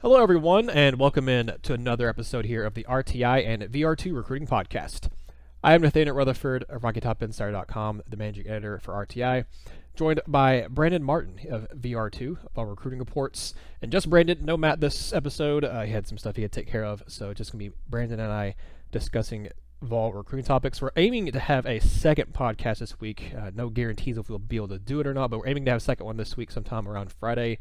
Hello, everyone, and welcome in to another episode here of the RTI and VR2 Recruiting Podcast. I am Nathaniel Rutherford of RocketTopInsider.com, the managing editor for RTI, joined by Brandon Martin of VR2 of Recruiting Reports. And just Brandon, no Matt this episode. He had some stuff he had to take care of, so it's just going to be Brandon and I discussing Vol recruiting topics. We're aiming to have a second podcast this week. No guarantees if we'll be able to do it or not, but we're aiming to have a second one this week sometime around Friday.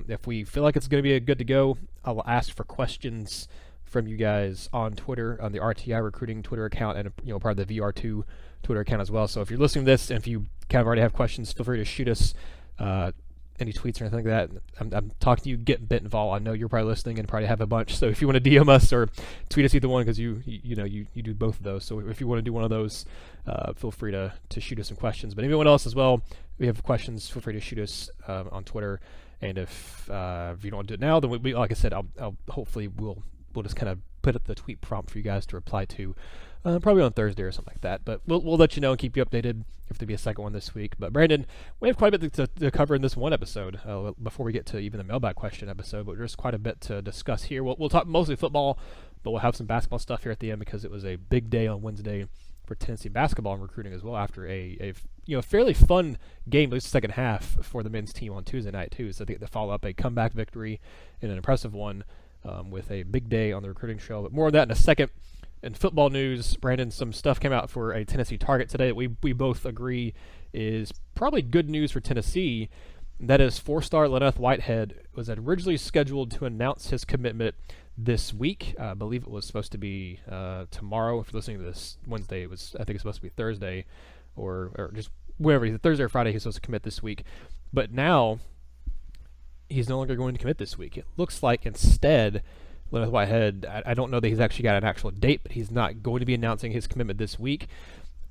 If we feel like it's going to be good to go, I will ask for questions from you guys on Twitter, on the RTI Recruiting Twitter account, and part of the VR2 Twitter account as well. So if you're listening to this, and if you kind of already have questions, feel free to shoot us any tweets or anything like that. I'm talking to you, get bit involved. I know you're probably listening and probably have a bunch. So if you want to DM us or tweet us either one, because you do both of those. So if you want to do one of those, feel free to shoot us some questions. But anyone else as well, if you have questions, feel free to shoot us on Twitter. And if you don't want to do it now, then we like I said, I'll hopefully we'll just kind of put up the tweet prompt for you guys to reply to, probably on Thursday or something like that. But we'll let you know and keep you updated if there'll be a second one this week. But Brandon, we have quite a bit to cover in this one episode before we get to even the mailbag question episode. But there's quite a bit to discuss here. We'll talk mostly football, but we'll have some basketball stuff here at the end because it was a big day on Wednesday for Tennessee basketball and recruiting as well after a fairly fun game, at least the second half, for the men's team on Tuesday night too. So they follow up a comeback victory and an impressive one with a big day on the recruiting show. But more of that in a second. In football news, Brandon, some stuff came out for a Tennessee target today that we both agree is probably good news for Tennessee. That is, four-star Len'Neth Whitehead was originally scheduled to announce his commitment this week. I believe it was supposed to be tomorrow. If you're listening to this Wednesday, I think it's supposed to be Thursday or just wherever. Either Thursday or Friday he's supposed to commit this week. But now he's no longer going to commit this week. It looks like instead Len'Neth Whitehead, I don't know that he's actually got an actual date, but he's not going to be announcing his commitment this week.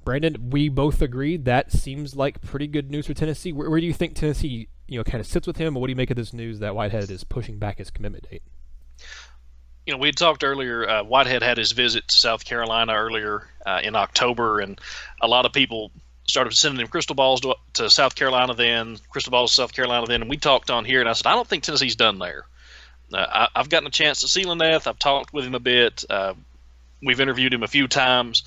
Brandon, we both agree that seems like pretty good news for Tennessee. Where do you think Tennessee kind of sits with him, or what do you make of this news that Whitehead is pushing back his commitment date? We had talked earlier, Whitehead had his visit to South Carolina earlier in October, and a lot of people started sending him crystal balls to South Carolina then, crystal balls to South Carolina then, and we talked on here, and I said, I don't think Tennessee's done there. I've gotten a chance to see Len'Neth. I've talked with him a bit. We've interviewed him a few times.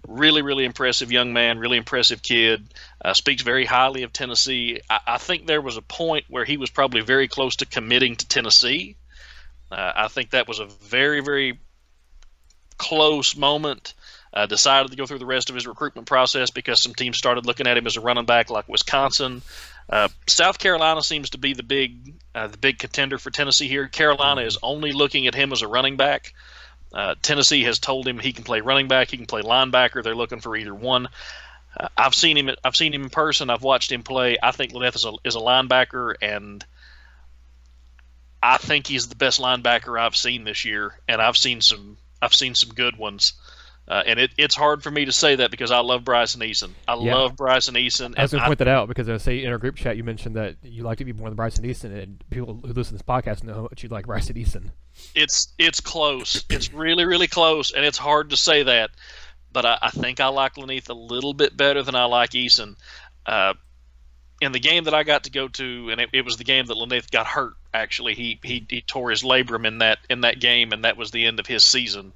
Really, really impressive young man, really impressive kid. Speaks very highly of Tennessee. I think there was a point where he was probably very close to committing to Tennessee. I think that was a very, very close moment. Decided to go through the rest of his recruitment process because some teams started looking at him as a running back like Wisconsin. South Carolina seems to be the big contender for Tennessee here. Carolina is only looking at him as a running back. Tennessee has told him he can play running back, he can play linebacker. They're looking for either one. I've seen him in person. I've watched him play. I think Len'Neth is a linebacker, and I think he's the best linebacker I've seen this year. And I've seen some good ones. And it's hard for me to say that because I love Bryson Eason. I love Bryson Eason. I was going to point that out because I say in our group chat you mentioned that you like to be more than Bryson Eason, and people who listen to this podcast know how much you like Bryson Eason. It's close. It's really, really close, and it's hard to say that. But I think I like Len'Neth a little bit better than I like Eason. In the game that I got to go to, and it was the game that Len'Neth got hurt. Actually, he tore his labrum in that game, and that was the end of his season.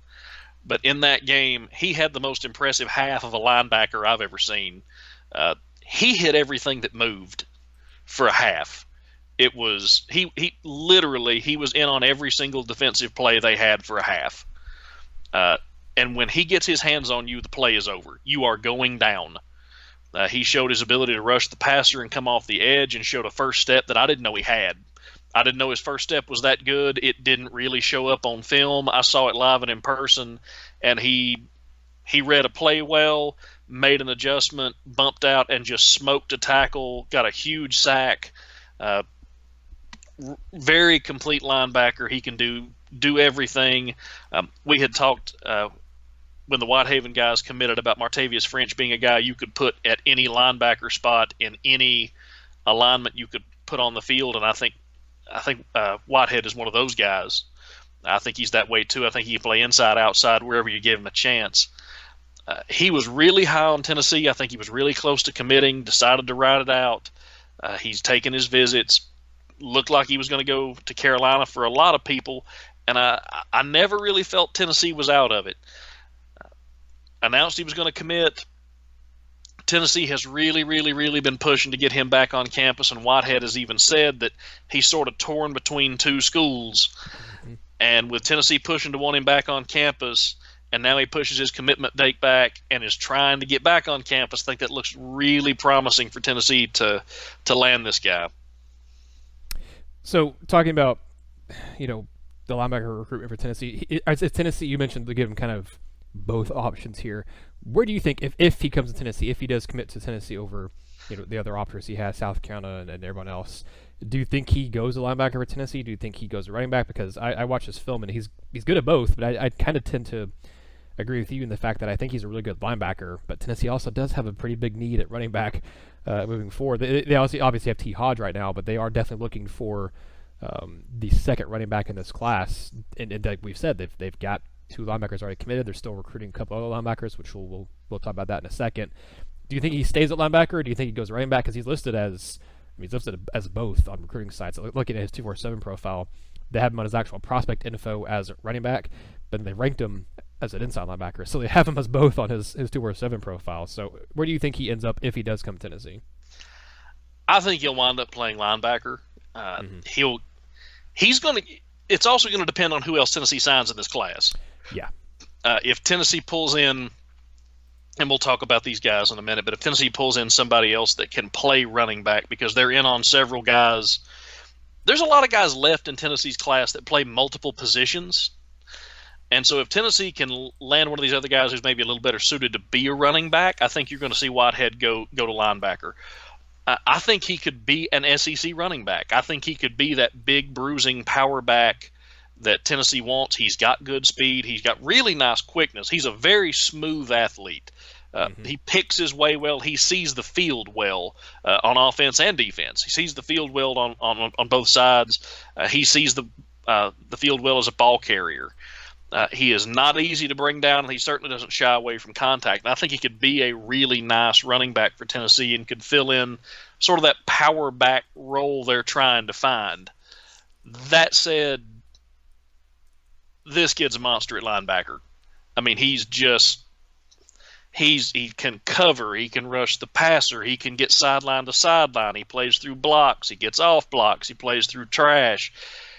But in that game, he had the most impressive half of a linebacker I've ever seen. He hit everything that moved for a half. It was he literally was in on every single defensive play they had for a half. And when he gets his hands on you, the play is over. You are going down. He showed his ability to rush the passer and come off the edge, and showed a first step that I didn't know he had. I didn't know his first step was that good. It didn't really show up on film. I saw it live and in person, and he read a play well, made an adjustment, bumped out, and just smoked a tackle, got a huge sack. Very complete linebacker. He can do everything. We had talked when the Whitehaven guys committed about Martavius French being a guy you could put at any linebacker spot in any alignment you could put on the field, and I think Whitehead is one of those guys. I think he's that way too. I think he can play inside, outside, wherever you give him a chance. He was really high on Tennessee. I think he was really close to committing, decided to ride it out. He's taken his visits. looked like he was going to go to Carolina for a lot of people, and I never really felt Tennessee was out of it. Announced he was going to commit. Tennessee has really, really, really been pushing to get him back on campus, and Whitehead has even said that he's sort of torn between two schools. Mm-hmm. And with Tennessee pushing to want him back on campus, and now he pushes his commitment date back and is trying to get back on campus, I think that looks really promising for Tennessee to land this guy. So talking about, the linebacker recruitment for Tennessee, Tennessee, you mentioned to give him kind of both options here. Where do you think, if he comes to Tennessee, if he does commit to Tennessee over the other options he has, South Carolina and everyone else, do you think he goes to linebacker for Tennessee? Do you think he goes to running back? Because I watched his film and he's good at both, but I kind of tend to agree with you in the fact that I think he's a really good linebacker, but Tennessee also does have a pretty big need at running back moving forward. They obviously have T. Hodge right now, but they are definitely looking for the second running back in this class. And like we've said, they've got 2 linebackers already committed. They're still recruiting a couple other linebackers, which we'll talk about that in a second. Do you think he stays at linebacker, or do you think he goes running back? Because he's listed as both on recruiting sites. Looking at his 247 profile, they have him on his actual prospect info as running back, but they ranked him as an inside linebacker. So they have him as both on his 247 profile. So where do you think he ends up if he does come to Tennessee? I think he'll wind up playing linebacker. It's also going to depend on who else Tennessee signs in this class. Yeah. If Tennessee pulls in, and we'll talk about these guys in a minute, but if Tennessee pulls in somebody else that can play running back, because they're in on several guys, there's a lot of guys left in Tennessee's class that play multiple positions. And so if Tennessee can land one of these other guys who's maybe a little better suited to be a running back, I think you're going to see Whitehead go to linebacker. I think he could be an SEC running back. I think he could be that big, bruising power back that Tennessee wants. He's got good speed. He's got really nice quickness. He's a very smooth athlete. He picks his way well. He sees the field well on offense and defense. He sees the field well on both sides. He sees the field well as a ball carrier. He is not easy to bring down, and he certainly doesn't shy away from contact. And I think he could be a really nice running back for Tennessee and could fill in sort of that power back role they're trying to find. That said, this kid's a monster at linebacker. I mean, he can cover, he can rush the passer, he can get sideline to sideline, he plays through blocks, he gets off blocks, he plays through trash.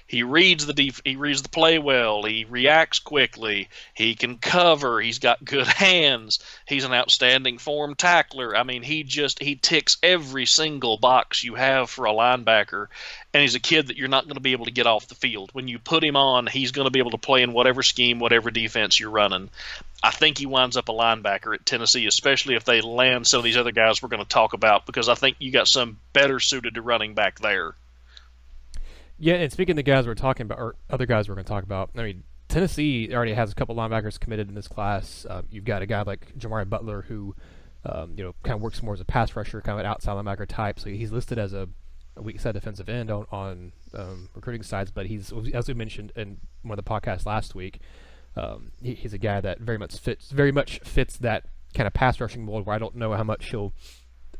He reads the play well. He reacts quickly. He can cover. He's got good hands. He's an outstanding form tackler. I mean, he ticks every single box you have for a linebacker, and he's a kid that you're not going to be able to get off the field. When you put him on, he's going to be able to play in whatever scheme, whatever defense you're running. I think he winds up a linebacker at Tennessee, especially if they land some of these other guys we're going to talk about, because I think you got some better suited to running back there. Yeah, and speaking of the guys we're talking about, or other guys we're going to talk about, I mean, Tennessee already has a couple linebackers committed in this class. You've got a guy like Jamari Butler who, kind of works more as a pass rusher, kind of an outside linebacker type. So he's listed as a weak side defensive end on recruiting sides, but he's, as we mentioned in one of the podcasts last week, he's a guy that very much fits that kind of pass rushing mold, where I don't know how much he'll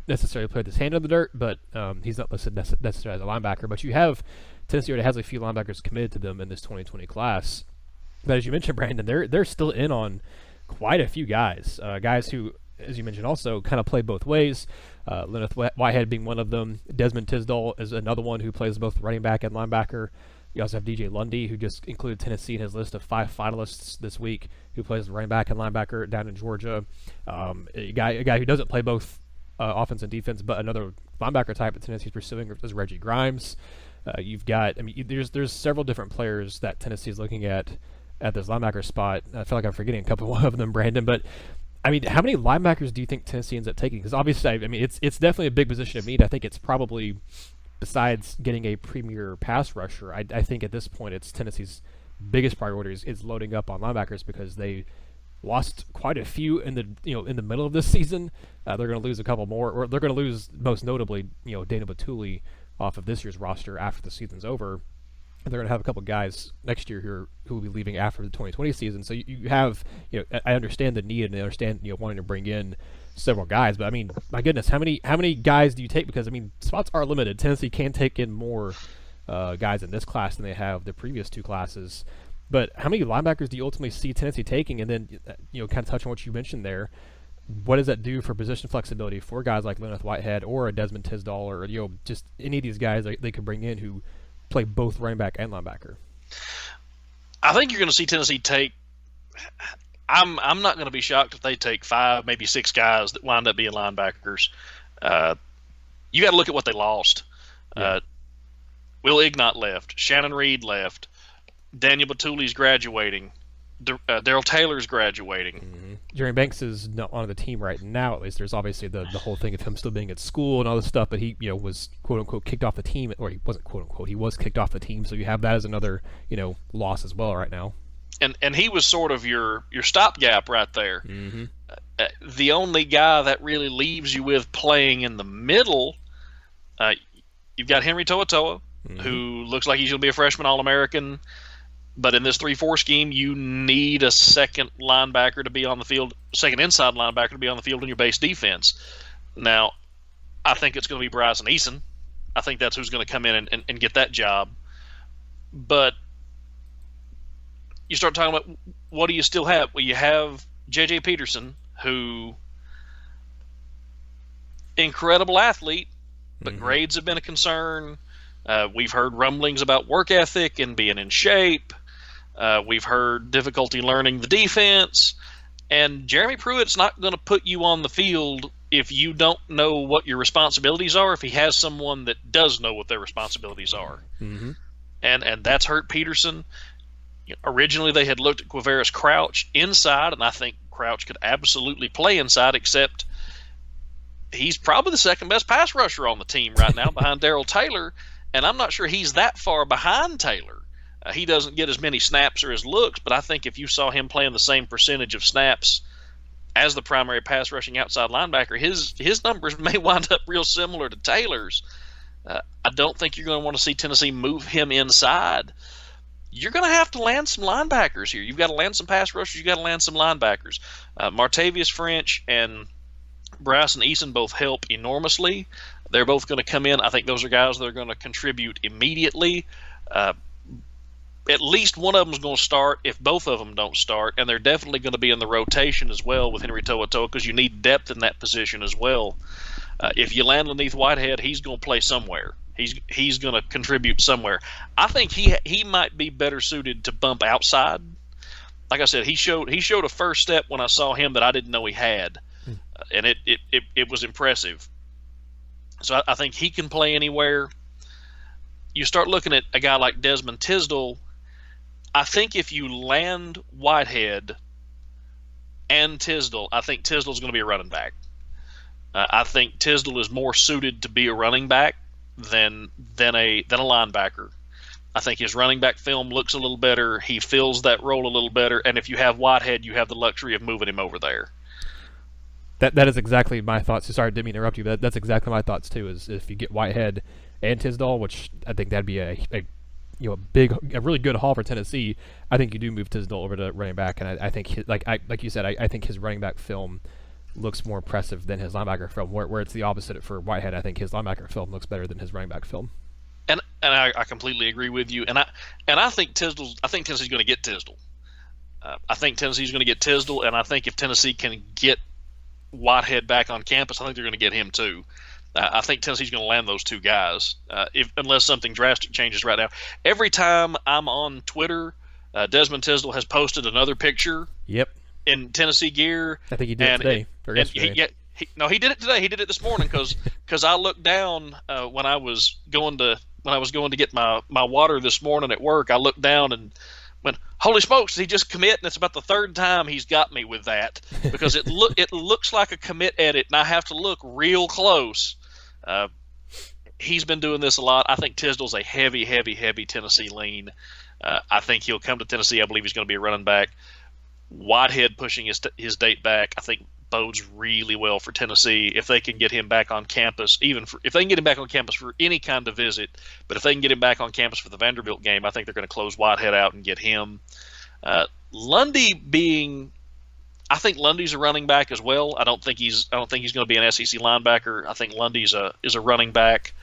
necessarily play with his hand in the dirt, but he's not listed necessarily as a linebacker. But you have Tennessee already has a few linebackers committed to them in this 2020 class. But as you mentioned, Brandon, they're still in on quite a few guys who, as you mentioned, also kind of play both ways. Len'Neth Whitehead being one of them. Desmond Tisdall is another one who plays both running back and linebacker. You also have DJ Lundy, who just included Tennessee in his list of 5 finalists this week, who plays running back and linebacker down in Georgia. A guy who doesn't play both offense and defense, but another linebacker type that Tennessee's pursuing is Reggie Grimes. You've got, there's several different players that Tennessee is looking at this linebacker spot. I feel like I'm forgetting a couple of them, Brandon, but how many linebackers do you think Tennessee ends up taking? Because obviously, it's definitely a big position of need. I think it's probably, besides getting a premier pass rusher, I think at this point it's Tennessee's biggest priority is loading up on linebackers, because they lost quite a few in the middle of this season. They're going to lose a couple more, or they're going to lose most notably, Dana Batuli off of this year's roster after the season's over. And they're going to have a couple guys next year who will be leaving after the 2020 season. So you have, I understand the need, and I understand, wanting to bring in several guys, but my goodness, how many guys do you take? Because spots are limited. Tennessee can take in more guys in this class than they have the previous two classes. But how many linebackers do you ultimately see Tennessee taking? And then, kind of touch on what you mentioned there. What does that do for position flexibility for guys like Len'Neth Whitehead or a Desmond Tisdall or just any of these guys they could bring in who play both running back and linebacker? I think you're going to see Tennessee take. I'm not going to be shocked if they take 5, maybe 6 guys that wind up being linebackers. You got to look at what they lost. Yeah. Will Ignat left. Shannon Reed left. Daniel Batuli's graduating. Daryl Taylor's graduating. Mm-hmm. Jeremy Banks is not on the team right now, at least. There's obviously the whole thing of him still being at school and all this stuff, but he was quote-unquote kicked off the team, or he wasn't quote-unquote, he was kicked off the team, so you have that as another loss as well right now. And he was sort of your stopgap right there. Mm-hmm. The only guy that really leaves you with playing in the middle, you've got Henry To'oTo'o, mm-hmm. who looks like he's going to be a freshman All-American. But in this 3-4 scheme, you need a second linebacker to be on the field, second inside linebacker to be on the field in your base defense. Now, I think it's going to be Bryson Eason. I think that's who's going to come in and get that job. But you start talking about what do you still have? Well, you have J.J. Peterson, who incredible athlete, but mm-hmm. grades have been a concern. We've heard rumblings about work ethic and being in shape. We've heard difficulty learning the defense. And Jeremy Pruitt's not going to put you on the field if you don't know what your responsibilities are, if he has someone that does know what their responsibilities are. Mm-hmm. And that's hurt Peterson. Originally, they had looked at Quavaris Crouch inside, and I think Crouch could absolutely play inside, except he's probably the second best pass rusher on the team right now behind Darrell Taylor, and I'm not sure he's that far behind Taylor. He doesn't get as many snaps or as looks, but I think if you saw him playing the same percentage of snaps as the primary pass rushing outside linebacker, his numbers may wind up real similar to Taylor's. I don't think you're going to want to see Tennessee move him inside. You're going to have to land some linebackers here. You've got to land some pass rushers. You've got to land some linebackers. Martavius French and Bryson Eason both help enormously. They're both going to come in. I think those are guys that are going to contribute immediately. At least one of them is going to start if both of them don't start, and they're definitely going to be in the rotation as well with Henry To'oTo'o because you need depth in that position as well. If you land Len'Neth Whitehead, he's going to play somewhere. He's going to contribute somewhere. I think he might be better suited to bump outside. Like I said, he showed a first step when I saw him that I didn't know he had, and it was impressive. So I think he can play anywhere. You start looking at a guy like Desmond Tisdall. I think if you land Whitehead and Tisdall, I think Tisdall's going to be a running back. I think Tisdall is more suited to be a running back than a linebacker. I think his running back film looks a little better. He fills that role a little better. And if you have Whitehead, you have the luxury of moving him over there. That is exactly my thoughts. Sorry, I didn't mean to interrupt you, but that's exactly my thoughts too. Is if you get Whitehead and Tisdall, which I think that'd be a really good haul for Tennessee. I think you do move Tisdall over to running back, and I think like you said, I think his running back film looks more impressive than his linebacker film. Where it's the opposite for Whitehead. I think his linebacker film looks better than his running back film. And I completely agree with you. And I think Tennessee's going to get Tisdall. I think Tennessee's going to get Tisdall, and I think if Tennessee can get Whitehead back on campus, I think they're going to get him too. I think Tennessee's going to land those two guys, unless something drastic changes right now. Every time I'm on Twitter, Desmond Tisdall has posted another picture. Yep. In Tennessee gear. I think he did it today or yesterday. He did it today. He did it this morning because I looked down when I was going to get my water this morning at work. I looked down and went, holy smokes, did he just commit? And it's about the third time he's got me with that because it looks like a commit edit, and I have to look real close. He's been doing this a lot. I think Tisdall's a heavy Tennessee lean. I think he'll come to Tennessee. I believe he's going to be a running back. Whitehead pushing his date back, I think, bodes really well for Tennessee if they can get him back on campus. If they can get him back on campus for any kind of visit, but if they can get him back on campus for the Vanderbilt game, I think they're going to close Whitehead out and get him. I think Lundy's a running back as well. I don't think he's going to be an SEC linebacker. I think Lundy's is a running back.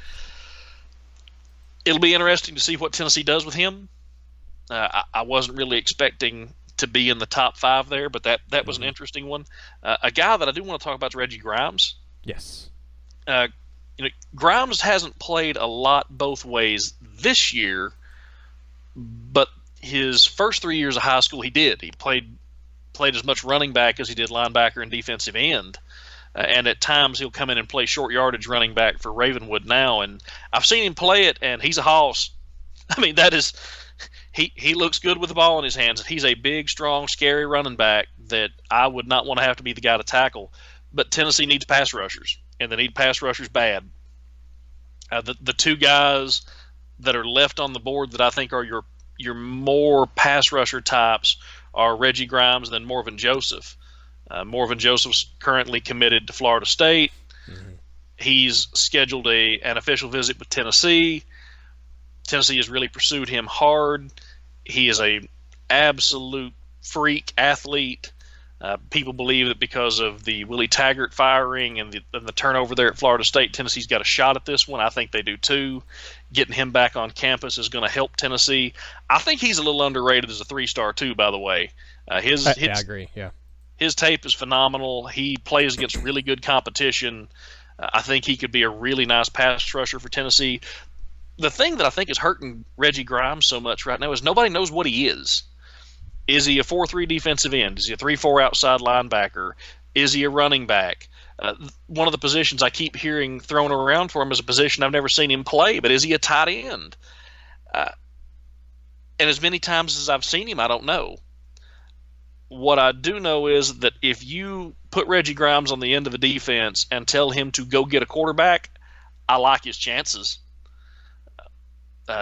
It'll be interesting to see what Tennessee does with him. I wasn't really expecting to be in the top 5 there, but that was an interesting one. A guy that I do want to talk about is Reggie Grimes. Yes. Grimes hasn't played a lot both ways this year, but his first 3 years of high school he did. He played as much running back as he did linebacker and defensive end. And at times he'll come in and play short yardage running back for Ravenwood now. And I've seen him play it, and he's a hoss. I mean, he looks good with the ball in his hands. He's a big, strong, scary running back that I would not want to have to be the guy to tackle. But Tennessee needs pass rushers, and they need pass rushers bad. The 2 guys that are left on the board that I think are your more pass rusher types are Reggie Grimes and then Morven Joseph. Morven Joseph's currently committed to Florida State. Mm-hmm. He's scheduled an official visit with Tennessee. Tennessee has really pursued him hard. He is a absolute freak athlete. People believe that because of the Willie Taggart firing and the turnover there at Florida State, Tennessee's got a shot at this one. I think they do too. Getting him back on campus is going to help Tennessee. I think he's a little underrated as a 3-star too, by the way. I agree, yeah. His tape is phenomenal. He plays against really good competition. I think he could be a really nice pass rusher for Tennessee. The thing that I think is hurting Reggie Grimes so much right now is nobody knows what he is. Is he a 4-3 defensive end? Is he a 3-4 outside linebacker? Is he a running back? One of the positions I keep hearing thrown around for him is a position I've never seen him play, but is he a tight end? And as many times as I've seen him, I don't know. What I do know is that if you put Reggie Grimes on the end of the defense and tell him to go get a quarterback, I like his chances.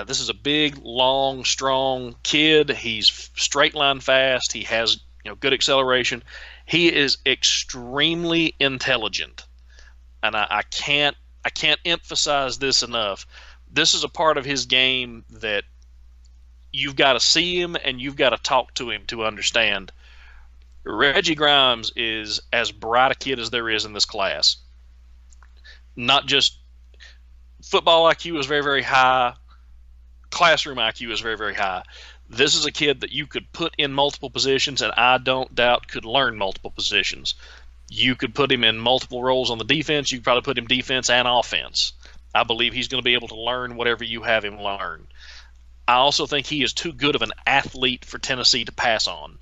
This is a big, long, strong kid. He's straight line fast. He has good acceleration. He is extremely intelligent, and I can't emphasize this enough. This is a part of his game that you've got to see him and you've got to talk to him to understand. Reggie Grimes is as bright a kid as there is in this class. Not just football IQ is very, very high. Classroom IQ is very, very high. This is a kid that you could put in multiple positions and I don't doubt could learn multiple positions. You could put him in multiple roles on the defense. You could probably put him defense and offense. I believe he's going to be able to learn whatever you have him learn. I also think he is too good of an athlete for Tennessee to pass on.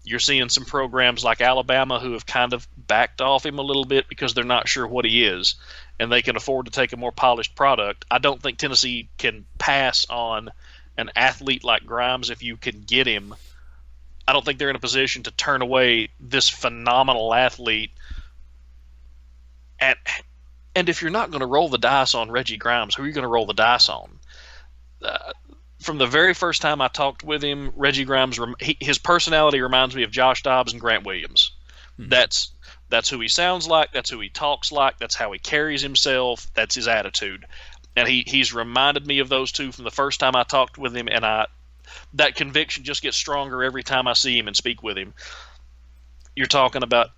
You're seeing some programs like Alabama who have kind of backed off him a little bit because they're not sure what he is, and they can afford to take a more polished product. I don't think Tennessee can pass on an athlete like Grimes if you can get him. I don't think they're in a position to turn away this phenomenal athlete. And if you're not going to roll the dice on Reggie Grimes, who are you going to roll the dice on? From the very first time I talked with him, Reggie Grimes, his personality reminds me of Josh Dobbs and Grant Williams. That's who he sounds like. That's who he talks like. That's how he carries himself. That's his attitude. And he's reminded me of those two from the first time I talked with him, and that conviction just gets stronger every time I see him and speak with him. You're talking about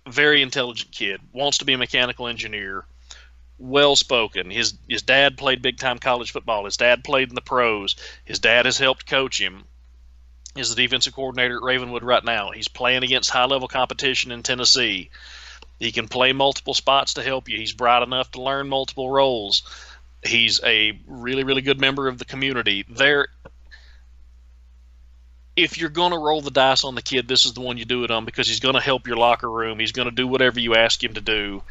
a very intelligent kid, wants to be a mechanical engineer, well-spoken. His dad played big-time college football. His dad played in the pros. His dad has helped coach him. He's the defensive coordinator at Ravenwood right now. He's playing against high-level competition in Tennessee. He can play multiple spots to help you. He's bright enough to learn multiple roles. He's a really, really good member of the community. If you're going to roll the dice on the kid, this is the one you do it on because he's going to help your locker room. He's going to do whatever you ask him to do.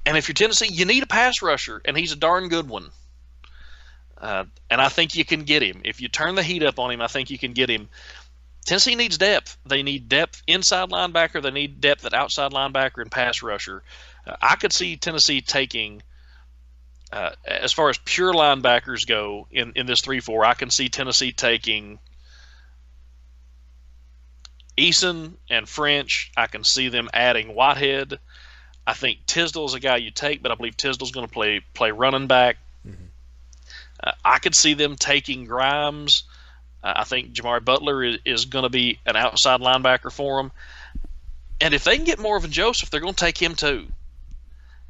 And if you're Tennessee, you need a pass rusher, and he's a darn good one. And I think you can get him. If you turn the heat up on him, I think you can get him. Tennessee needs depth. They need depth inside linebacker. They need depth at outside linebacker and pass rusher. I could see Tennessee taking, as far as pure linebackers go in this 3-4, I can see Tennessee taking Eason and French. I can see them adding Whitehead. I think Tisdale's a guy you take, but I believe Tisdale's going to play running back. Mm-hmm. I could see them taking Grimes. I think Jamari Butler is going to be an outside linebacker for them. And if they can get Morven Joseph, they're going to take him too.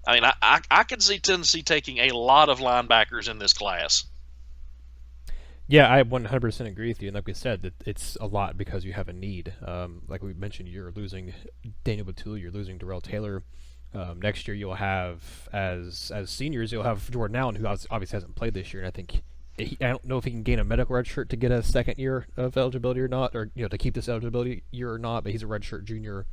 I mean, I could see Tennessee taking a lot of linebackers in this class. Yeah, I 100% agree with you. And like we said, that it's a lot because you have a need. Like we mentioned, you're losing Daniel Batul, you're losing Darrell Taylor. Next year, you'll have as seniors, you'll have Jordan Allen, who obviously hasn't played this year, and I think I don't know if he can gain a medical redshirt to get a second year of eligibility or not, or to keep this eligibility year or not. But he's a redshirt junior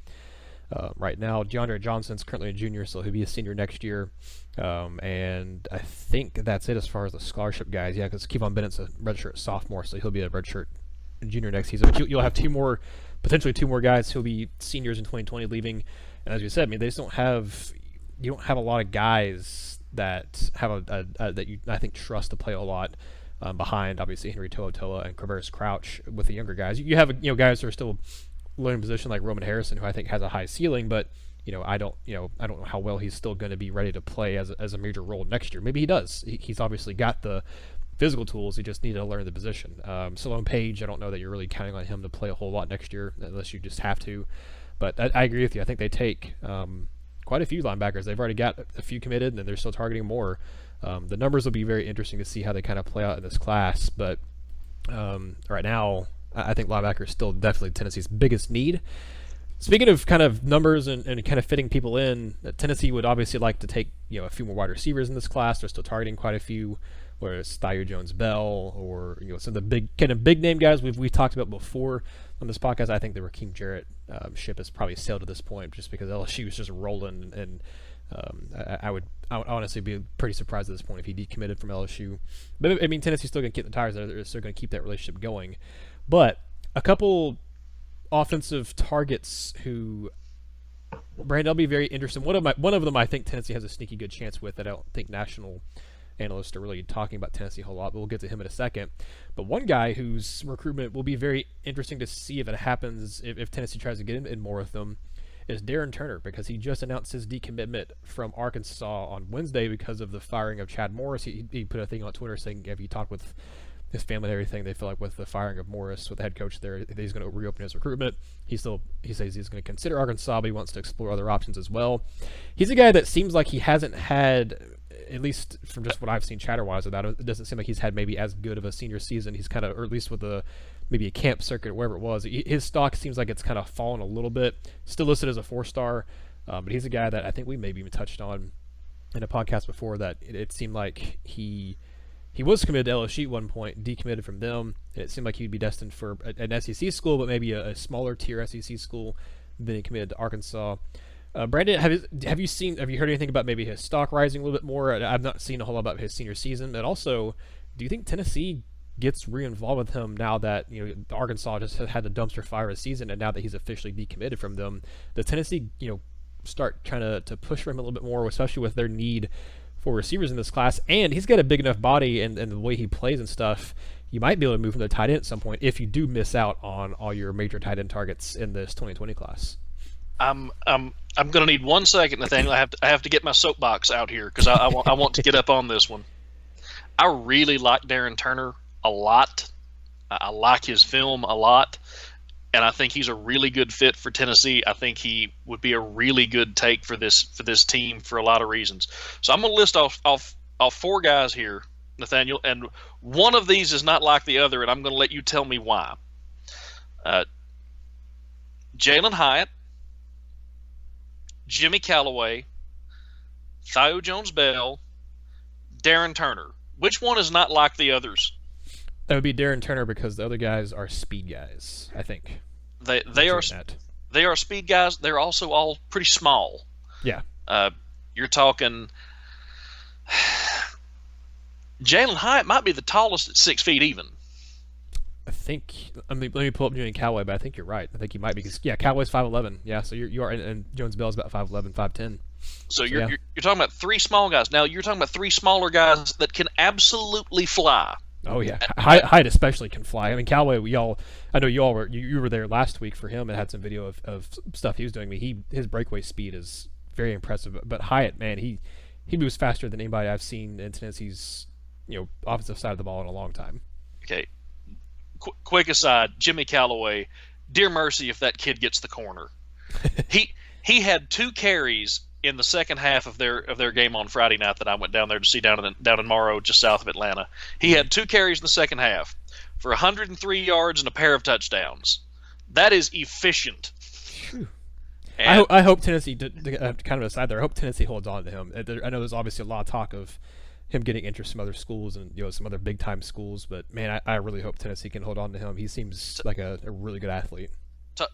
right now. DeAndre Johnson's currently a junior, so he'll be a senior next year. And I think that's it as far as the scholarship guys. Yeah, because Kevon Bennett's a redshirt sophomore, so he'll be a redshirt junior next season. But you'll have potentially two more guys who'll be seniors in 2020 leaving. And as you said, I mean, you don't have a lot of guys that have that you I think trust to play a lot behind obviously Henry To'oTo'o and Quavaris Crouch with the younger guys. You have guys who are still learning position like Roman Harrison, who I think has a high ceiling, but I don't know how well he's still going to be ready to play as a major role next year. Maybe he does. He's obviously got the physical tools. He just needed to learn the position. Salone Page, I don't know that you're really counting on him to play a whole lot next year unless you just have to. But I agree with you. I think they take quite a few linebackers. They've already got a few committed, and they're still targeting more. The numbers will be very interesting to see how they kind of play out in this class. But right now, I think linebacker is still definitely Tennessee's biggest need. Speaking of kind of numbers and kind of fitting people in, Tennessee would obviously like to take a few more wide receivers in this class. They're still targeting quite a few, whether it's Thayou Jones-Bell or some of the big name guys we've talked about before on this podcast. I think the Raheem Jarrett ship has probably sailed at this point just because LSU was just rolling, and I would honestly be pretty surprised at this point if he decommitted from LSU. But I mean, Tennessee's still going to kick the tires. They're still going to keep that relationship going. But a couple offensive targets who, Brandon, I'll be very interested. One of them I think Tennessee has a sneaky good chance with that I don't think national analysts are really talking about Tennessee a whole lot, but we'll get to him in a second. But one guy whose recruitment will be very interesting to see if it happens, if Tennessee tries to get in more with them, is Darren Turner, because he just announced his decommitment from Arkansas on Wednesday because of the firing of Chad Morris. He put a thing on Twitter saying if he talked with his family and everything, they feel like with the firing of Morris, with the head coach there, he's going to reopen his recruitment. He says he's going to consider Arkansas, but he wants to explore other options as well. He's a guy that seems like he hasn't had, at least from just what I've seen chatter-wise about it, doesn't seem like he's had maybe as good of a senior season. He's kind of, or at least with maybe a camp circuit or wherever it was, his stock seems like it's kind of fallen a little bit. Still listed as a 4-star, but he's a guy that I think we maybe even touched on in a podcast before, that it seemed like he was committed to LSU at one point, decommitted from them. It seemed like he'd be destined for an SEC school, but maybe a smaller tier SEC school. Then he committed to Arkansas. Brandon, have you heard anything about maybe his stock rising a little bit more? I've not seen a whole lot about his senior season. And also, do you think Tennessee gets re-involved with him now that Arkansas just had the dumpster fire of a season, and now that he's officially decommitted from them? Does Tennessee start trying to push for him a little bit more, especially with their need for receivers in this class? And he's got a big enough body, and the way he plays and stuff, you might be able to move him to tight end at some point if you do miss out on all your major tight end targets in this 2020 class. I'm going to need 1 second, Nathaniel. I have to get my soapbox out here because I want to get up on this one. I really like Darren Turner a lot. I like his film a lot, and I think he's a really good fit for Tennessee. I think he would be a really good take for this team for a lot of reasons. So I'm going to list off 4 guys here, Nathaniel, and one of these is not like the other, and I'm going to let you tell me why. Jalin Hyatt, Jimmy Calloway, Thayou Jones-Bell, Darren Turner. Which one is not like the others? That would be Darren Turner, because the other guys are speed guys, I think. They are speed guys. They're also all pretty small. Yeah. You're talking Jalin Hyatt might be the tallest at 6 feet even. I think. Let me pull up Jimmy Calloway, but I think you're right. I think he might be, because Calloway's 5'11". Yeah, so you are, and Jones Bell's about 5'11", 5'10". So you're talking about 3 small guys. Now you're talking about 3 smaller guys that can absolutely fly. Oh yeah, Hyde especially can fly. I mean, Callaway, I know you were there last week for him and had some video of stuff he was doing. I mean, his breakaway speed is very impressive. But Hyatt, man, he moves faster than anybody I've seen in Tennessee's offensive side of the ball in a long time. Okay, quick aside, Jimmy Calloway, dear mercy if that kid gets the corner. he had 2 carries in the second half of their game on Friday night that I went down there to see down in Morrow, just south of Atlanta. He had 2 carries in the second half. for 103 yards and a pair of touchdowns. That is efficient. I hope Tennessee, kind of aside there, I hope Tennessee holds on to him. I know there's obviously a lot of talk of him getting interest from other schools and some other big-time schools, but, man, I really hope Tennessee can hold on to him. He seems like a really good athlete.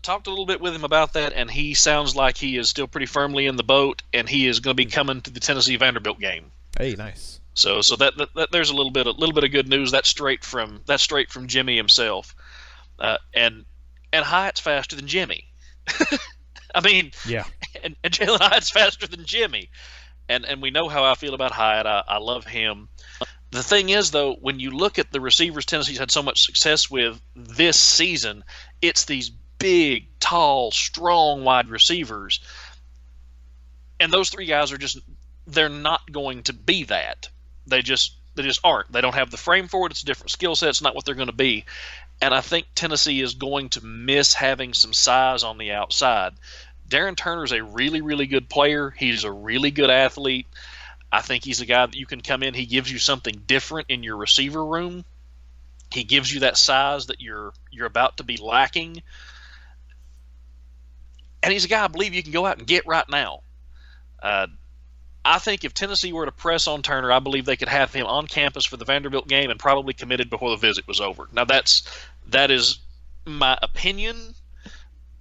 Talked a little bit with him about that, and he sounds like he is still pretty firmly in the boat, and he is going to be coming to the Tennessee Vanderbilt game. Hey, nice. So that there's a little bit of good news. That's straight from Jimmy himself, and Hyatt's faster than Jimmy. I mean, yeah. And Jalen Hyatt's faster than Jimmy, and we know how I feel about Hyatt. I love him. The thing is, though, when you look at the receivers Tennessee's had so much success with this season, it's these big, tall, strong wide receivers. And those three guys they're not going to be that. They just aren't. They don't have the frame for it. It's a different skill set. It's not what they're going to be. And I think Tennessee is going to miss having some size on the outside. Darren Turner is a really, really good player. He's a really good athlete. I think he's a guy that you can come in. He gives you something different in your receiver room. He gives you that size that you're about to be lacking. And he's a guy I believe you can go out and get right now. I think if Tennessee were to press on Turner, I believe they could have him on campus for the Vanderbilt game and probably committed before the visit was over. Now that is my opinion,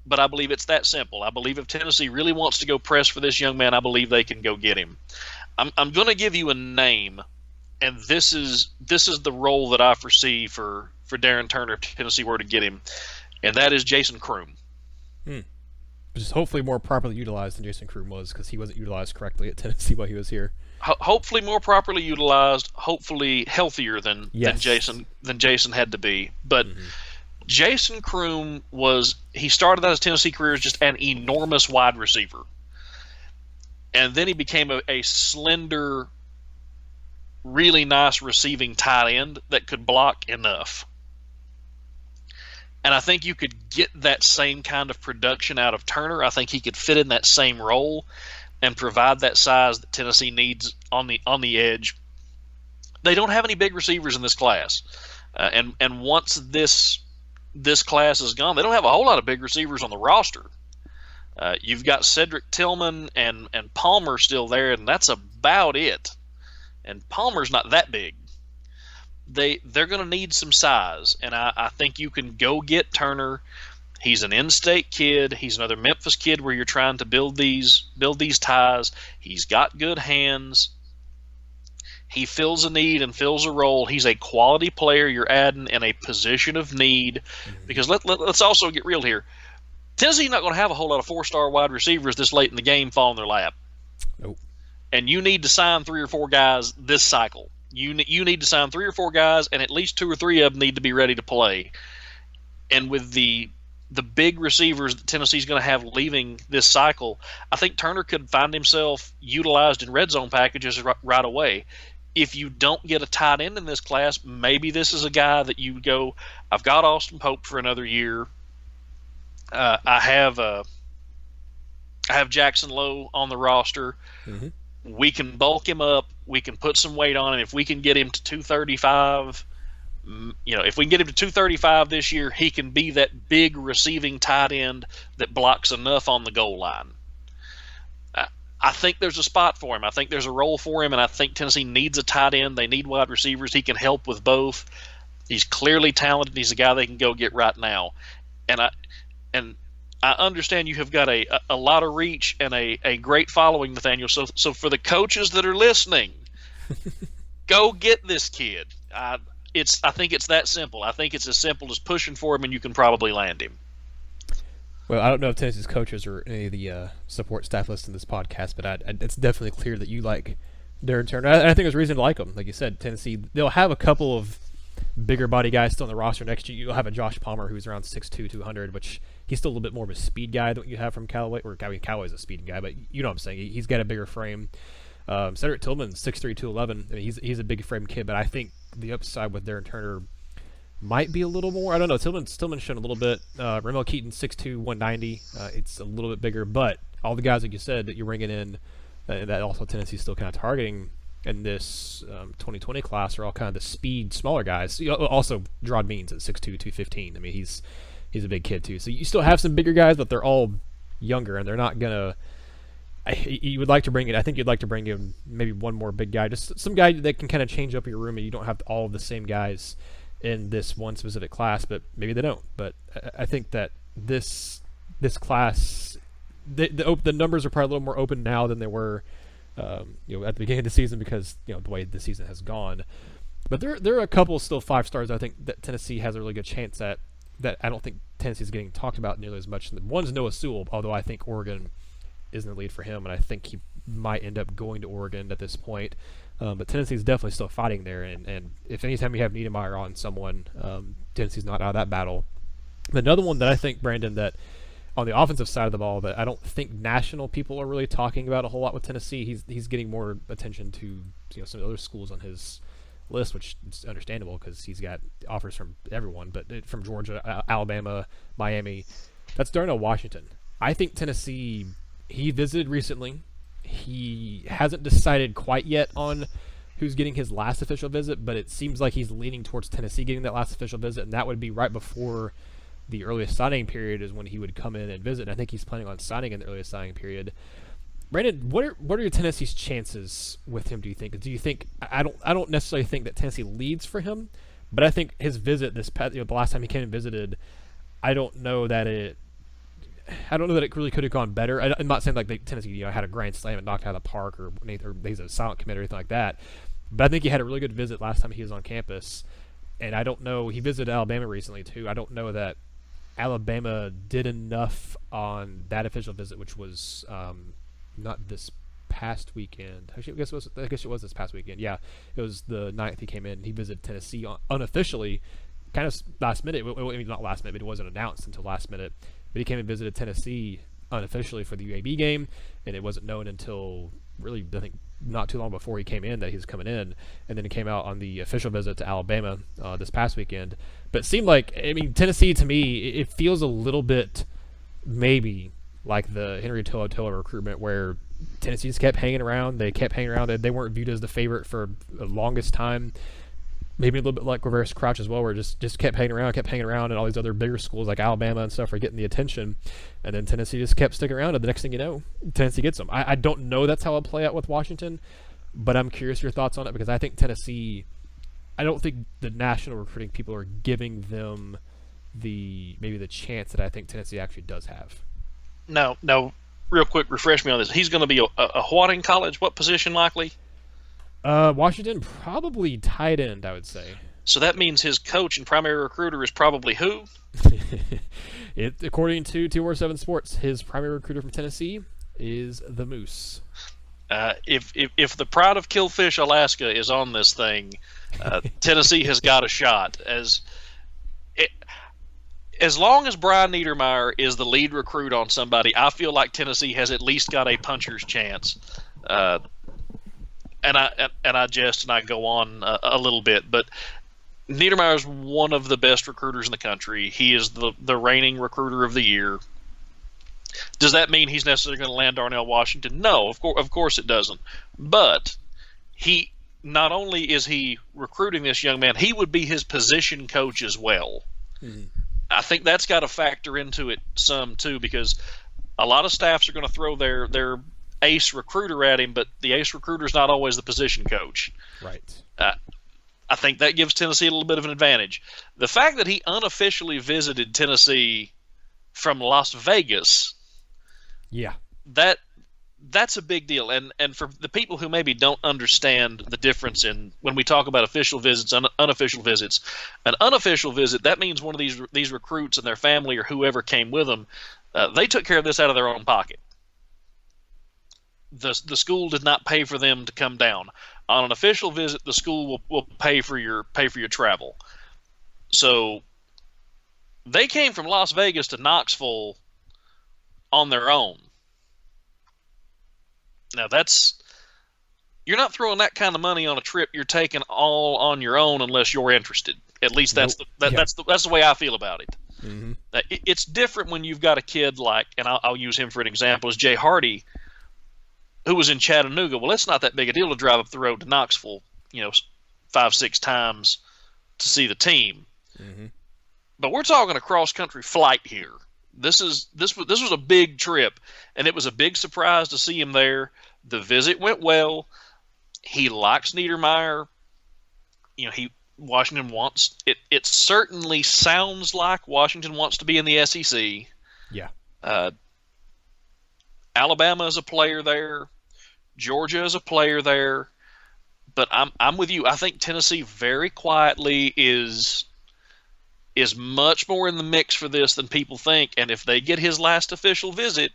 but I believe it's that simple. I believe if Tennessee really wants to go press for this young man, I believe they can go get him. I'm going to give you a name, and this is the role that I foresee for Darren Turner if Tennessee were to get him, and that is Jason Kroom. Just hopefully more properly utilized than Jason Kroom was, because he wasn't utilized correctly at Tennessee while he was here. Hopefully more properly utilized, hopefully healthier than Jason had to be. But Jason Kroom he started out his Tennessee career as just an enormous wide receiver. And then he became a slender, really nice receiving tight end that could block enough. And I think you could get that same kind of production out of Turner. I think he could fit in that same role and provide that size that Tennessee needs on the edge. They don't have any big receivers in this class. And once this class is gone, they don't have a whole lot of big receivers on the roster. You've got Cedric Tillman and Palmer still there, and that's about it. And Palmer's not that big. They're going to need some size, and I think you can go get Turner. He's an in-state kid. He's another Memphis kid where you're trying to build these ties. He's got good hands. He fills a need and fills a role. He's a quality player you're adding in a position of need. Because let's also get real here. Tennessee's not going to have a whole lot of four-star wide receivers this late in the game fall in their lap. Nope. And you need to sign 3 or 4 guys this cycle. You need to sign 3 or 4 guys, and at least 2 or 3 of them need to be ready to play. And with the big receivers that Tennessee's going to have leaving this cycle, I think Turner could find himself utilized in red zone packages right away. If you don't get a tight end in this class, maybe this is a guy that you go, I've got Austin Pope for another year. I have Jackson Lowe on the roster. Mm-hmm. We can bulk him up. We can put some weight on him. If we can get him to 235, if we can get him to 235 this year, he can be that big receiving tight end that blocks enough on the goal line. I think there's a spot for him. I think there's a role for him, and I think Tennessee needs a tight end. They need wide receivers. He can help with both. He's clearly talented. He's a guy they can go get right now. And I understand you have got a lot of reach and a great following, Nathaniel. So for the coaches that are listening, go get this kid. I think it's that simple. I think it's as simple as pushing for him, and you can probably land him. Well, I don't know if Tennessee's coaches or any of the support staff listen to this podcast, but it's definitely clear that you like Darren Turner. I think there's reason to like him. Like you said, Tennessee, they'll have a couple of bigger body guys still on the roster next year. You'll have a Josh Palmer who's around 6'2", 200, which he's still a little bit more of a speed guy than what you have from Calloway. Calloway's a speed guy, but you know what I'm saying. He's got a bigger frame. Cedric Tillman, 6'3", 211. I mean, he's a big frame kid, but I think the upside with Darren Turner might be a little more. I don't know. Tillman's shown a little bit. Ramel Keaton, 6'2", 190. It's a little bit bigger, but all the guys, like you said, that you're bringing in, that also Tennessee's still kind of targeting, in this 2020 class are all kind of the speed, smaller guys. Also, Gerard Means at 6'2", 215. I mean, he's a big kid too. So you still have some bigger guys, but they're all younger, and they're not gonna. You would like to bring in. I think you'd like to bring in maybe one more big guy, just some guy that can kind of change up your room, and you don't have all of the same guys in this one specific class. But maybe they don't. But I think that this class, the numbers are probably a little more open now than they were, at the beginning of the season, because the way the season has gone. But there are a couple still 5 stars I think that Tennessee has a really good chance at, that I don't think Tennessee's getting talked about nearly as much. One's Noah Sewell, although I think Oregon is in the lead for him, and I think he might end up going to Oregon at this point. But Tennessee's definitely still fighting there, and if anytime you have Niedermeyer on someone, Tennessee's not out of that battle. Another one that I think, Brandon, that on the offensive side of the ball that I don't think national people are really talking about a whole lot with Tennessee, he's getting more attention to some of the other schools on his list, which is understandable because he's got offers from everyone, but from Georgia, Alabama, Miami. That's Darnell Washington. I think Tennessee, he visited recently. He hasn't decided quite yet on who's getting his last official visit, but it seems like he's leaning towards Tennessee getting that last official visit, and that would be right before the earliest signing period is when he would come in and visit. And I think he's planning on signing in the earliest signing period. Brandon, what are your Tennessee's chances with him? Do you think? I don't necessarily think that Tennessee leads for him, but I think his visit this past, the last time he came and visited, I don't know that it really could have gone better. I'm not saying like Tennessee had a grand slam and knocked out of the park or he's a silent commit or anything like that, but I think he had a really good visit last time he was on campus. And I don't know, he visited Alabama recently too. I don't know that Alabama did enough on that official visit, which was not this past weekend. Actually, I guess it was this past weekend. Yeah, it was the 9th he came in. He visited Tennessee unofficially, kind of last minute. Not last minute, but it wasn't announced until last minute. But he came and visited Tennessee unofficially for the UAB game, and it wasn't known until really, I think, not too long before he came in that he was coming in, and then he came out on the official visit to Alabama this past weekend. But it seemed like, Tennessee, to me, it feels a little bit maybe like the Henry To'oTo'o recruitment, where Tennessee just kept hanging around. They kept hanging around. They weren't viewed as the favorite for the longest time. Maybe a little bit like Reverse Crouch as well, where just kept hanging around, and all these other bigger schools like Alabama and stuff are getting the attention. And then Tennessee just kept sticking around, and the next thing you know, Tennessee gets them. I don't know that's how it'll play out with Washington, but I'm curious your thoughts on it, because I think Tennessee, I don't think the national recruiting people are giving them maybe the chance that I think Tennessee actually does have. Now, real quick, refresh me on this. He's going to be a what in college? What position likely? Washington, probably tight end, I would say. So that means his coach and primary recruiter is probably who? According to 247 Sports, his primary recruiter from Tennessee is the Moose. If the pride of Killfish, Alaska is on this thing, Tennessee has got a shot. As long as Brian Niedermeyer is the lead recruit on somebody, I feel like Tennessee has at least got a puncher's chance. And I jest and I go on a little bit, but Niedermeyer is one of the best recruiters in the country. He is the reigning recruiter of the year. Does that mean he's necessarily going to land Darnell Washington? No, of course it doesn't. But he not only is he recruiting this young man, he would be his position coach as well. Mm-hmm. I think that's got to factor into it some too, because a lot of staffs are going to throw their ace recruiter at him, but the ace recruiter is not always the position coach. Right. I think that gives Tennessee a little bit of an advantage. The fact that he unofficially visited Tennessee from Las Vegas, yeah, that's a big deal. And for the people who maybe don't understand the difference in when we talk about official visits and unofficial visits, an unofficial visit, that means one of these recruits and their family or whoever came with them, they took care of this out of their own pocket. The school did not pay for them to come down. On an official visit, the school will pay for your travel. So they came from Las Vegas to Knoxville on their own. Now you're not throwing that kind of money on a trip you're taking all on your own unless you're interested. At least that's the way I feel about it. Mm-hmm. It's different when you've got a kid like, and I'll use him for an example, is Jay Hardy, who was in Chattanooga. Well, it's not that big a deal to drive up the road to Knoxville, 5-6 times to see the team. Mm-hmm. But we're talking a cross-country flight here. This was a big trip, and it was a big surprise to see him there. The visit went well. He likes Niedermeyer. Washington wants it. It certainly sounds like Washington wants to be in the SEC. Yeah. Alabama is a player there. Georgia is a player there. But I'm with you. I think Tennessee very quietly is much more in the mix for this than people think. And if they get his last official visit,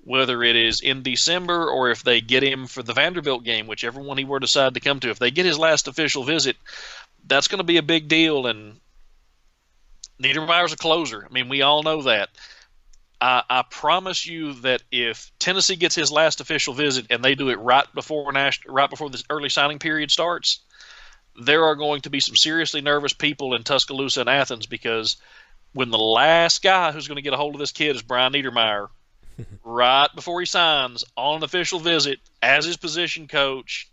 whether it is in December or if they get him for the Vanderbilt game, whichever one he were decide to come to, if they get his last official visit, that's going to be a big deal. And Niedermeyer's a closer. I mean, we all know that. I promise you that if Tennessee gets his last official visit and they do it right before this early signing period starts, there are going to be some seriously nervous people in Tuscaloosa and Athens, because when the last guy who's going to get a hold of this kid is Brian Niedermeyer, right before he signs on an official visit as his position coach,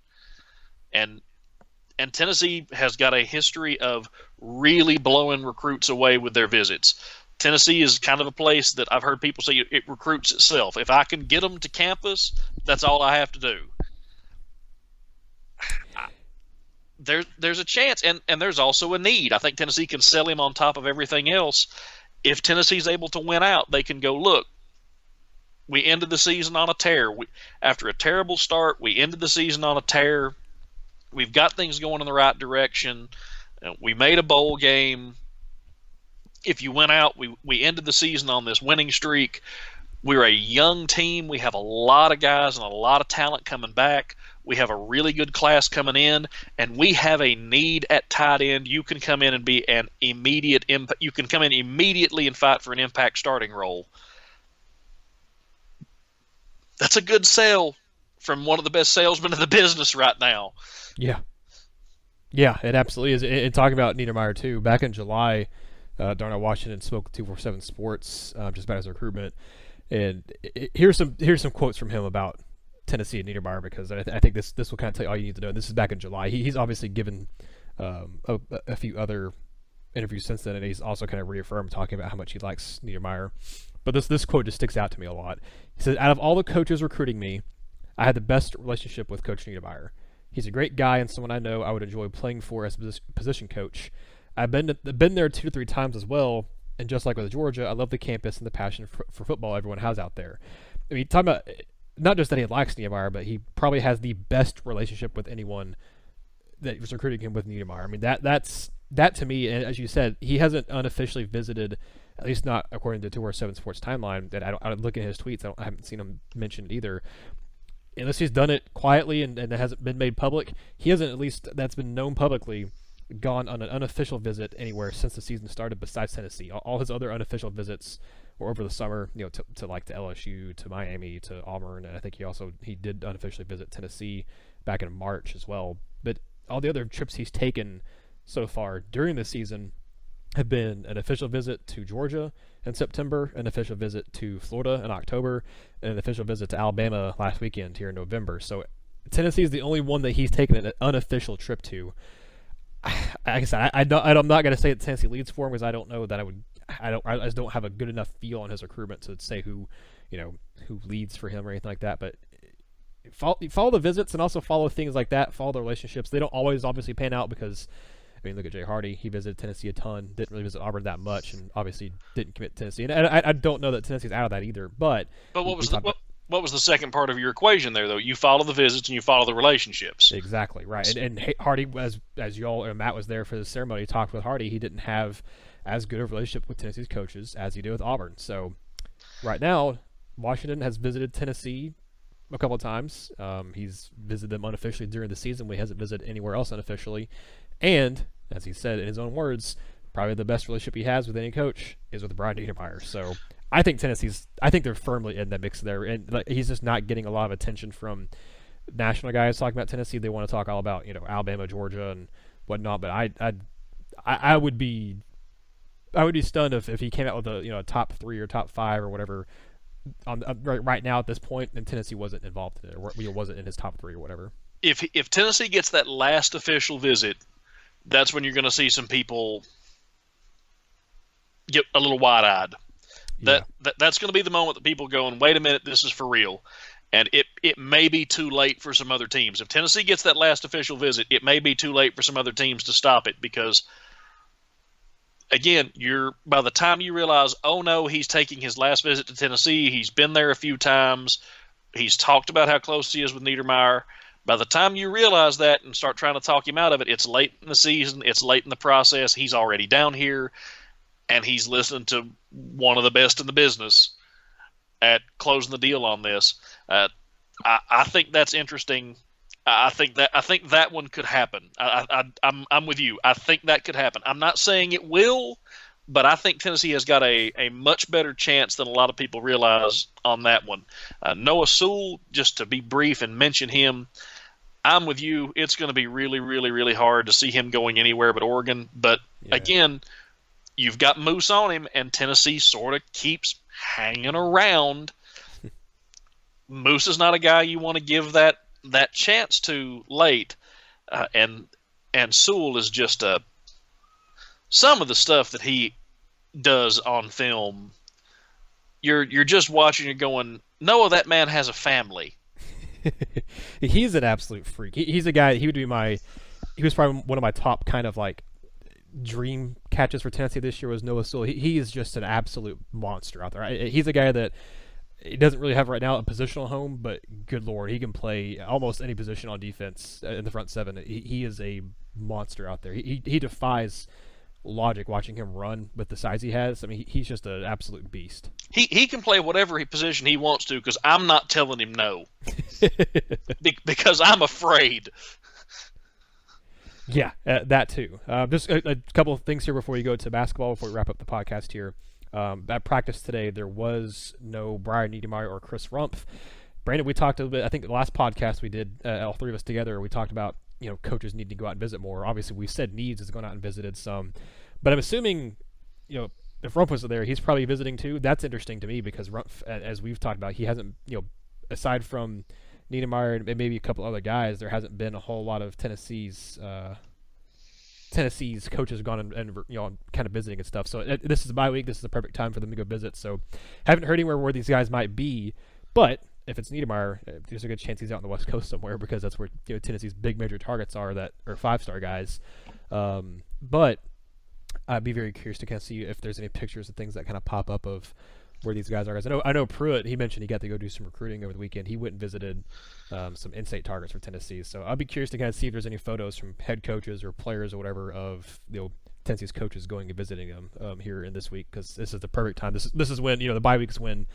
and Tennessee has got a history of really blowing recruits away with their visits. Tennessee is kind of a place that I've heard people say it recruits itself. If I can get them to campus, that's all I have to do. There's a chance, and there's also a need. I think Tennessee can sell him on top of everything else. If Tennessee's able to win out, they can go, look, we ended the season on a tear. After a terrible start, we ended the season on a tear. We've got things going in the right direction. We made a bowl game. If you went out, we ended the season on this winning streak. We're a young team. We have a lot of guys and a lot of talent coming back. We have a really good class coming in, and we have a need at tight end. You can come in and be an immediate impact. You can come in immediately and fight for an impact starting role. That's a good sell from one of the best salesmen in the business right now. Yeah. Yeah, it absolutely is. And talking about Niedermeyer, too, back in July, Darnell Washington spoke with 247 Sports just about his recruitment. And here's some quotes from him about Tennessee and Niedermeyer, because I think this will kind of tell you all you need to know. This is back in July. He's obviously given a few other interviews since then, and he's also kind of reaffirmed talking about how much he likes Niedermeyer. But this quote just sticks out to me a lot. He says, "Out of all the coaches recruiting me, I had the best relationship with Coach Niedermeyer. He's a great guy and someone I know I would enjoy playing for as a position coach. I've been there 2 to 3 times as well, and just like with Georgia, I love the campus and the passion for football everyone has out there." I mean, talking about not just that he likes Niedermeyer, but he probably has the best relationship with anyone that was recruiting him with Niedermeyer. I mean, that to me, and as you said, he hasn't unofficially visited, at least not according to 247 Sports timeline. That I look at his tweets, I haven't seen him mentioned either. Unless he's done it quietly and it hasn't been made public, he hasn't, at least that's been known publicly, gone on an unofficial visit anywhere since the season started besides Tennessee. All his other unofficial visits were over the summer, to like to LSU, to Miami, to Auburn, and I think he did unofficially visit Tennessee back in March as well. But all the other trips he's taken so far during the season have been an official visit to Georgia in September, an official visit to Florida in October, and an official visit to Alabama last weekend here in November. So Tennessee is the only one that he's taken an unofficial trip to. Like I said, I'm not going to say that Tennessee leads for him, because I don't know that I just don't have a good enough feel on his recruitment to say who leads for him or anything like that. But follow the visits, and also follow things like that. Follow the relationships. They don't always obviously pan out, because I mean, look at Jay Hardy. He visited Tennessee a ton, didn't really visit Auburn that much, and obviously didn't commit to Tennessee. And I don't know that Tennessee's out of that either. But what was the second part of your equation there, though? You follow the visits and you follow the relationships. Exactly right. And Hardy, as y'all, and Matt was there for the ceremony, talked with Hardy. He didn't have as good a relationship with Tennessee's coaches as he did with Auburn. So right now, Washington has visited Tennessee a couple of times. He's visited them unofficially during the season. He hasn't visited anywhere else unofficially. And as he said in his own words, probably the best relationship he has with any coach is with Brian Niedermeyer. So I think they're firmly in that mix there, and he's just not getting a lot of attention from national guys talking about Tennessee. They want to talk all about Alabama, Georgia, and whatnot. But I would be stunned if he came out with a top 3 or top 5 or whatever on right now at this point, and Tennessee wasn't involved in it, or wasn't in his top 3 or whatever. If Tennessee gets that last official visit, that's when you're going to see some people get a little wide-eyed. That's going to be the moment that people going, wait a minute, this is for real. And it may be too late for some other teams. If Tennessee gets that last official visit, it may be too late for some other teams to stop it because, again, by the time you realize, oh no, he's taking his last visit to Tennessee, he's been there a few times, he's talked about how close he is with Niedermeyer. By the time you realize that and start trying to talk him out of it, it's late in the season, it's late in the process, he's already down here, and he's listening to one of the best in the business at closing the deal on this. I think that's interesting. I think that one could happen. I'm with you. I think that could happen. I'm not saying it will, but I think Tennessee has got a much better chance than a lot of people realize on that one. Noah Sewell, just to be brief and mention him, I'm with you. It's going to be really, really, really hard to see him going anywhere but Oregon. But again, you've got Moose on him, and Tennessee sort of keeps hanging around. Moose is not a guy you want to give that chance to late, and Sewell is just some of the stuff that he does on film. You're just watching, you're going, Noah, that man has a family. He's an absolute freak. He's a guy. He was probably one of my top kind of like dream catches for Tennessee this year was Noah Sewell. He is just an absolute monster out there. He's a guy that he doesn't really have right now a positional home, but good Lord, he can play almost any position on defense in the front seven. He is a monster out there. He defies logic watching him run with the size he has. I mean, he's just an absolute beast. He can play whatever position he wants to because I'm not telling him no. Because I'm afraid. Yeah, that too. Just a couple of things here before you go to basketball, before we wrap up the podcast here. At practice today, there was no Brian Niedermeyer or Chris Rumpf. Brandon, we talked a little bit, I think the last podcast we did, all three of us together, we talked about, coaches need to go out and visit more. Obviously, we said Needs has gone out and visited some. But I'm assuming, if Rumpf was there, he's probably visiting too. That's interesting to me because Rumpf, as we've talked about, he hasn't, aside from Niedermeyer and maybe a couple other guys, there hasn't been a whole lot of Tennessee's coaches gone and kind of visiting and stuff. So this is a bye week. This is the perfect time for them to go visit. So haven't heard anywhere where these guys might be, but if it's Niedermeyer, there's a good chance he's out on the West Coast somewhere because that's where Tennessee's big major targets are that are 5-star guys. But I'd be very curious to kind of see if there's any pictures and things that kind of pop up of where these guys are. Guys, I know Pruitt, he mentioned he got to go do some recruiting over the weekend. He went and visited some in-state targets for Tennessee. So I'll be curious to kind of see if there's any photos from head coaches or players or whatever of Tennessee's coaches going and visiting them here in this week because this is the perfect time. This is when the bye week's when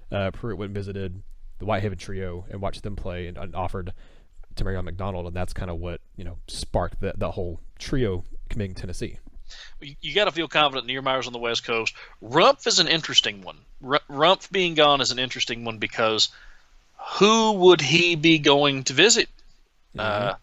Pruitt went and visited the Whitehaven trio and watched them play and offered to Marion McDonald, and that's kind of what sparked the whole trio coming to Tennessee. You got to feel confident Niedermeyer's on the West Coast. Rumpf is an interesting one. Rumpf being gone is an interesting one because who would he be going to visit? Mm-hmm.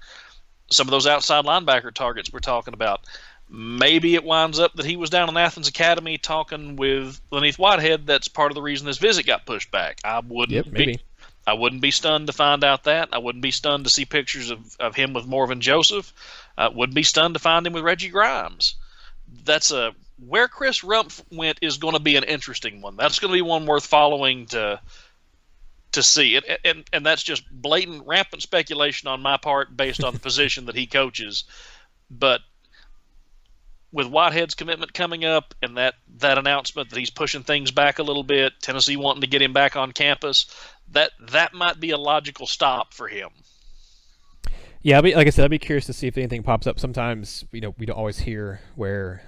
Some of those outside linebacker targets we're talking about. Maybe it winds up that he was down in Athens Academy talking with Len'Neth Whitehead. That's part of the reason this visit got pushed back. I wouldn't be stunned to find out that. I wouldn't be stunned to see pictures of him with Morven Joseph. Wouldn't be stunned to find him with Reggie Grimes. That's where Chris Rumpf went is going to be an interesting one. That's going to be one worth following to see. And that's just blatant, rampant speculation on my part based on the position that he coaches. But with Whitehead's commitment coming up and that announcement that he's pushing things back a little bit, Tennessee wanting to get him back on campus, that might be a logical stop for him. Yeah, like I said, I'd be curious to see if anything pops up. Sometimes we don't always hear where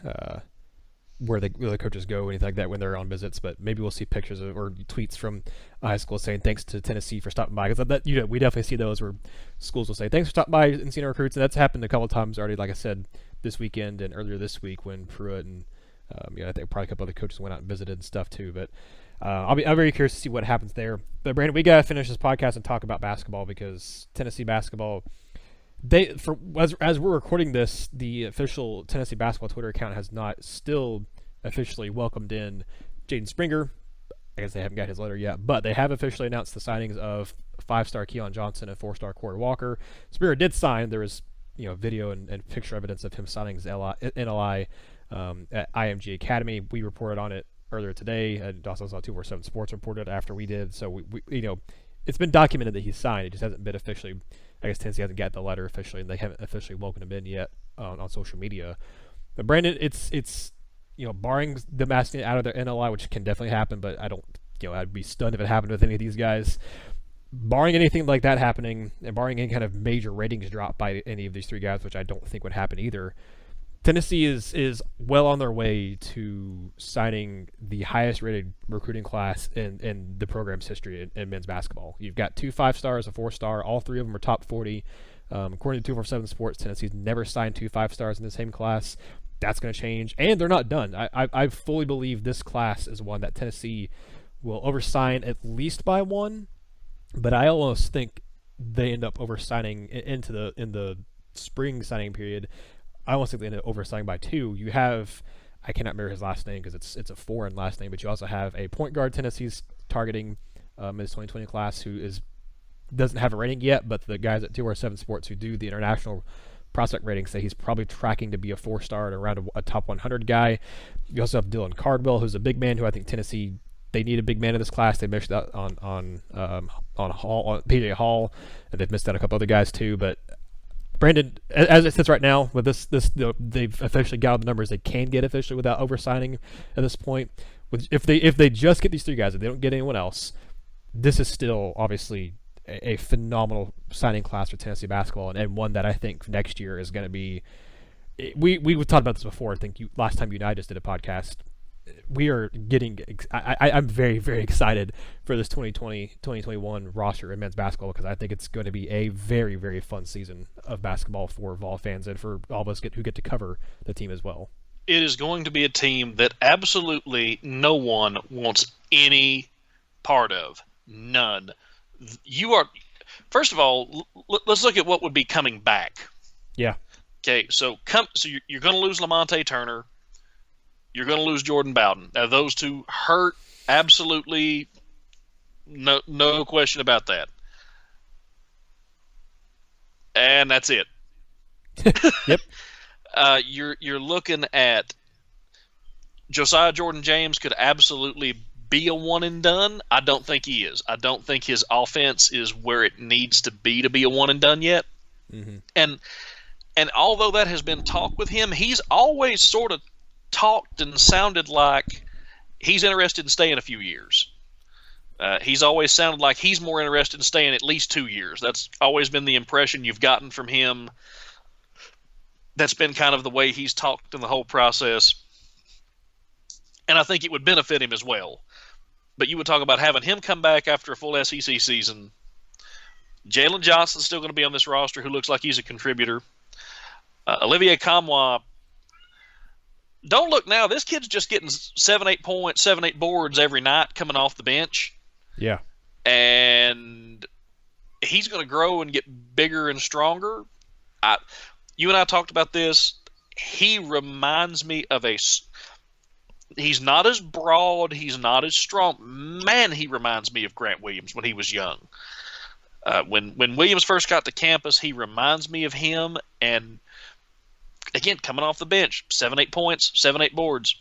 the coaches go or anything like that when they're on visits, but maybe we'll see pictures or tweets from high school saying thanks to Tennessee for stopping by. Because we definitely see those where schools will say thanks for stopping by and seeing our recruits, and that's happened a couple of times already. Like I said, this weekend and earlier this week when Pruitt and I think probably a couple other coaches went out and visited and stuff too. But I'm very curious to see what happens there. But Brandon, we gotta finish this podcast and talk about basketball because Tennessee basketball. As we're recording this, the official Tennessee basketball Twitter account has not still officially welcomed in Jaden Springer. I guess they haven't got his letter yet, but they have officially announced the signings of 5-star Keon Johnson and 4-star Corey Walker. Spear did sign. There was video and picture evidence of him signing his NLI at IMG Academy. We reported on it earlier today, and also saw 247 Sports reported after we did. So we it's been documented that he's signed. It just hasn't been officially. I guess Tennessee hasn't got the letter officially, and they haven't officially woken him in yet on social media. But Brandon, it's barring them asking it out of their NLI, which can definitely happen, but I don't, I'd be stunned if it happened with any of these guys. Barring anything like that happening, and barring any kind of major ratings drop by any of these three guys, which I don't think would happen either, Tennessee is well on their way to signing the highest rated recruiting class in the program's history in men's basketball. You've got 2 5-stars, a 4-star, all 3 of them are top 40. According to 247 Sports, Tennessee's never signed 2 5-stars in the same class. That's going to change, and they're not done. I fully believe this class is one that Tennessee will oversign at least by 1, but I almost think they end up oversigning in the spring signing period. I almost think they end up oversigning by 2. You have, I cannot remember his last name because it's a foreign last name, but you also have a point guard Tennessee's targeting in his 2020 class who doesn't have a rating yet, but the guys at 247 Sports who do the international prospect rating say he's probably tracking to be a 4-star and around a top 100 guy. You also have Dylan Cardwell, who's a big man who I think Tennessee, they need a big man in this class. They missed out on PJ Hall, and they've missed out a couple other guys too. But Brandon, as it sits right now, with this they've officially got all the numbers they can get officially without oversigning at this point. If they just get these 3 guys, if they don't get anyone else, this is still obviously a phenomenal signing class for Tennessee basketball, and one that I think next year is going to be. We talked about this before. I think last time you and I just did a podcast. We are getting. I'm very, very excited for this 2020-2021 roster in men's basketball because I think it's going to be a very, very fun season of basketball for Vol fans and for all of us who get to cover the team as well. It is going to be a team that absolutely no one wants any part of. None. First of all, let's look at what would be coming back. Yeah. Okay, so you're going to lose Lamonte Turner. You're going to lose Jordan Bowden. Now, those 2 hurt, absolutely, no question about that. And that's it. Yep. You're looking at Josiah Jordan-James could absolutely be a one and done. I don't think he is. I don't think his offense is where it needs to be a one and done yet. Mm-hmm. And although that has been talked with him, he's always sort of talked and sounded like he's interested in staying a few years. He's always sounded like he's more interested in staying at least 2 years. That's always been the impression you've gotten from him. That's been kind of the way he's talked in the whole process. And I think it would benefit him as well. But you would talk about having him come back after a full SEC season. Jalen Johnson's still going to be on this roster, who looks like he's a contributor. Olivier Kamwa, don't look now. This kid's just getting 7-8 points, 7-8 boards every night coming off the bench. Yeah. And he's going to grow and get bigger and stronger. You and I talked about this. He reminds me of he's not as broad. He's not as strong. Man, he reminds me of Grant Williams when he was young. When Williams first got to campus, he reminds me of him. And again, coming off the bench, 7-8 points, 7-8 boards.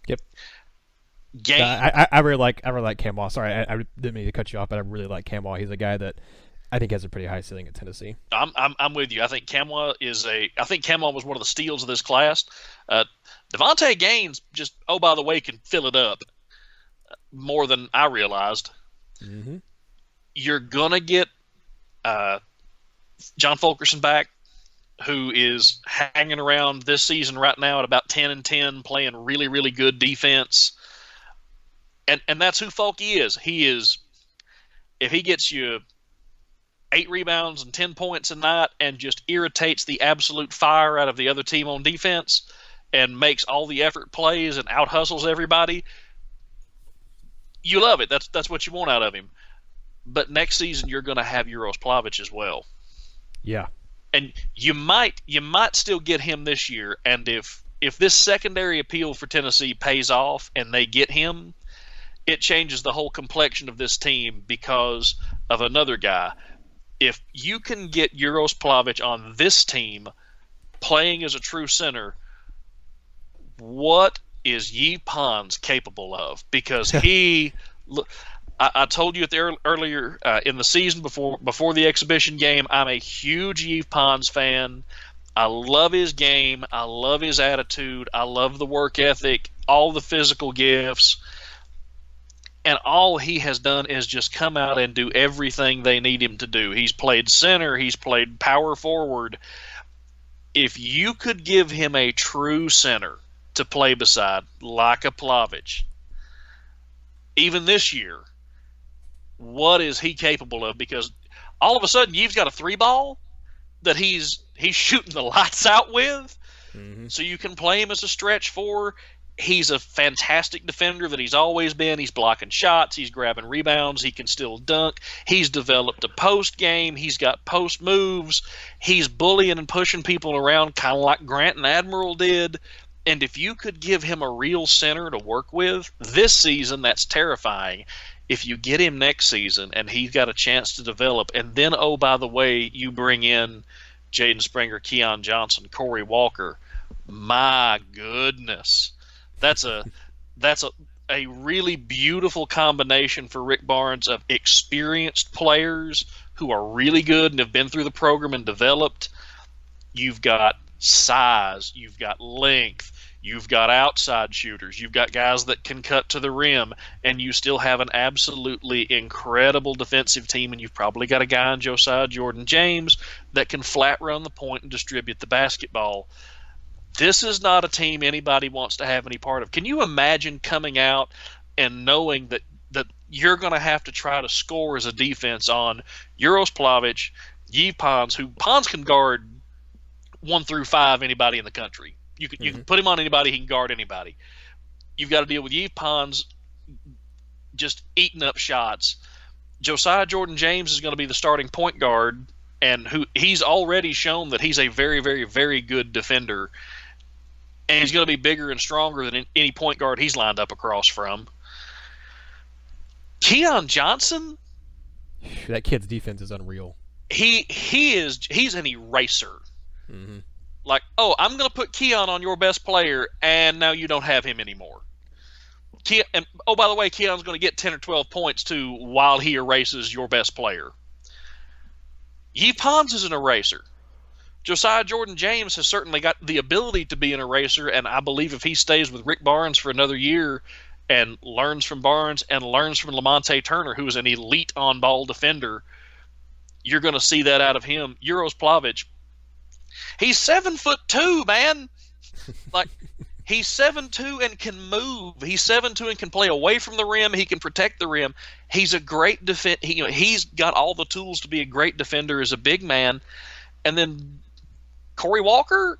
Yep. Game. I really like Kamwa. Sorry, I didn't mean to cut you off, but I really like Kamwa. He's a guy that I think has a pretty high ceiling at Tennessee. I'm with you. I think Kamwa was one of the steals of this class. Devontae Gaines just, oh, by the way, can fill it up more than I realized. Mm-hmm. You're going to get John Fulkerson back, who is hanging around this season right now at about 10-10, playing really, really good defense. And that's who Fulky is. He is, if he gets you 8 rebounds and 10 points a night and just irritates the absolute fire out of the other team on defense and makes all the effort plays and out-hustles everybody, you love it. That's what you want out of him. But next season you're going to have Uros Plavic as well. Yeah. And you might still get him this year, and if this secondary appeal for Tennessee pays off and they get him, it changes the whole complexion of this team because of another guy. If you can get Uros Plavic on this team playing as a true center, what is Yves Pons capable of? Because I told you earlier in the season before the exhibition game, I'm a huge Yves Pons fan. I love his game. I love his attitude. I love the work ethic, all the physical gifts. And all he has done is just come out and do everything they need him to do. He's played center. He's played power forward. If you could give him a true center to play beside, like a Plavic, even this year, what is he capable of? Because all of a sudden, you've got a 3-ball that he's shooting the lights out with. Mm-hmm. So you can play him as a stretch 4. He's a fantastic defender that he's always been. He's blocking shots. He's grabbing rebounds. He can still dunk. He's developed a post game. He's got post moves. He's bullying and pushing people around kind of like Grant and Admiral did. And if you could give him a real center to work with this season, that's terrifying. If you get him next season and he's got a chance to develop, and then, oh, by the way, you bring in Jaden Springer, Keon Johnson, Corey Walker, my goodness. That's a really beautiful combination for Rick Barnes of experienced players who are really good and have been through the program and developed. You've got size, you've got length, you've got outside shooters, you've got guys that can cut to the rim, and you still have an absolutely incredible defensive team, and you've probably got a guy in Josiah Jordan-James that can flat run the point and distribute the basketball. This is not a team anybody wants to have any part of. Can you imagine coming out and knowing that you're going to have to try to score as a defense on Uros Plavic, Yves Pons, who Pons can guard 1 through 5 anybody in the country. You can put him on anybody, he can guard anybody. You've got to deal with Yves Pons just eating up shots. Josiah Jordan-James is going to be the starting point guard, and he's already shown that he's a very, very, very good defender. And he's going to be bigger and stronger than any point guard he's lined up across from. Keon Johnson? That kid's defense is unreal. He's an eraser. Mm-hmm. Like, oh, I'm going to put Keon on your best player, and now you don't have him anymore. And oh, by the way, Keon's going to get 10 or 12 points, too, while he erases your best player. Yves Pons is an eraser. Josiah Jordan-James has certainly got the ability to be an eraser, and I believe if he stays with Rick Barnes for another year and learns from Barnes and learns from Lamonte Turner, who is an elite on-ball defender, you're going to see that out of him. Uros Plavic, he's 7'2", man. Like, he's 7'2" and can move. He's 7'2" and can play away from the rim. He can protect the rim. He's a great defender. He's got all the tools to be a great defender as a big man. And then Corey Walker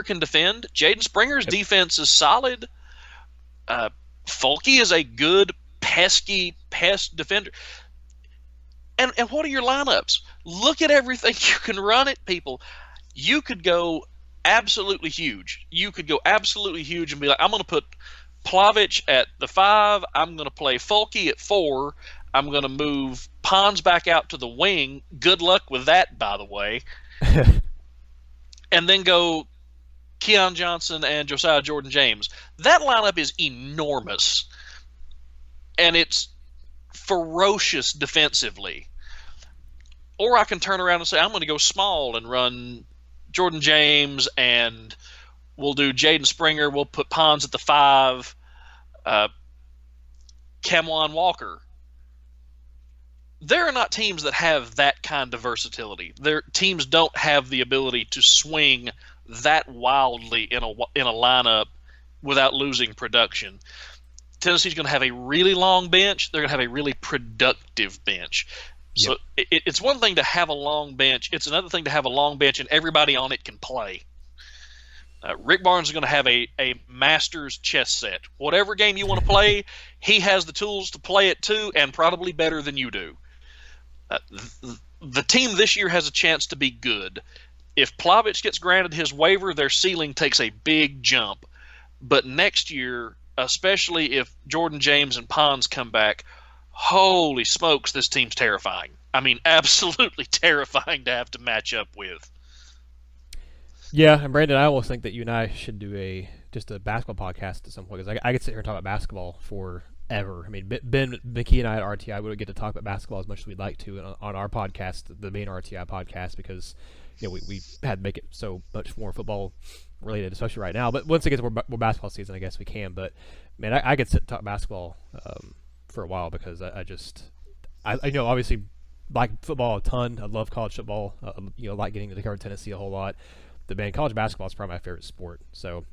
can defend. Jaden Springer's defense is solid. Fulke is a good, pesky pest defender. And what are your lineups? Look at everything you can run at people. You could go absolutely huge. You could go absolutely huge and be like, I'm going to put Plavic at the 5. I'm going to play Fulke at 4. I'm going to move Pons back out to the wing. Good luck with that, by the way. And then go Keon Johnson and Josiah Jordan-James. That lineup is enormous. And it's ferocious defensively. Or I can turn around and say, I'm going to go small and run Jordan-James, and we'll do Jaden Springer. We'll put Pons at the 5. Camwan Walker. There are not teams that have that kind of versatility. Their teams don't have the ability to swing that wildly in a lineup without losing production. Tennessee's going to have a really long bench. They're going to have a really productive bench. So it's one thing to have a long bench. It's another thing to have a long bench and everybody on it can play. Rick Barnes is going to have a master's chess set. Whatever game you want to play, he has the tools to play it too, and probably better than you do. The team this year has a chance to be good. If Plavic gets granted his waiver, their ceiling takes a big jump. But next year, especially if Jordan James and Pons come back. Holy smokes, this team's terrifying. I mean, absolutely terrifying to have to match up with. Yeah, and Brandon, I always think that you and I should do just a basketball podcast at some point, because I could sit here and talk about basketball forever. I mean, Ben McKee and I at RTI would get to talk about basketball as much as we'd like to on our podcast, the main RTI podcast, because we had to make it so much more football related, especially right now. But once it gets more basketball season, I guess we can. But man, I could sit and talk basketball for a while, because I obviously like football a ton. I love college football. Like getting to cover Tennessee a whole lot. But man, college basketball is probably my favorite sport. So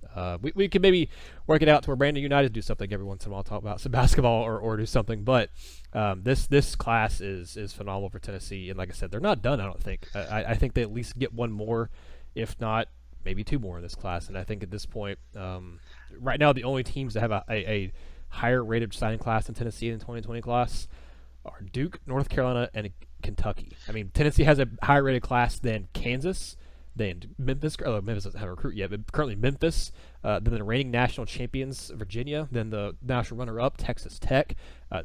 we could maybe work it out to where Brandon United do something every once in a while, talk about some basketball or do something. But this class is phenomenal for Tennessee, and like I said, they're not done. I don't think. I think they at least get one more, if not maybe two more in this class. And I think at this point, right now, the only teams that have a higher rated signing class than Tennessee in the 2020 class are Duke, North Carolina, and Kentucky. I mean, Tennessee has a higher rated class than Kansas, then Memphis. Memphis doesn't have a recruit yet, but currently Memphis, then the reigning national champions Virginia, then the national runner-up Texas Tech,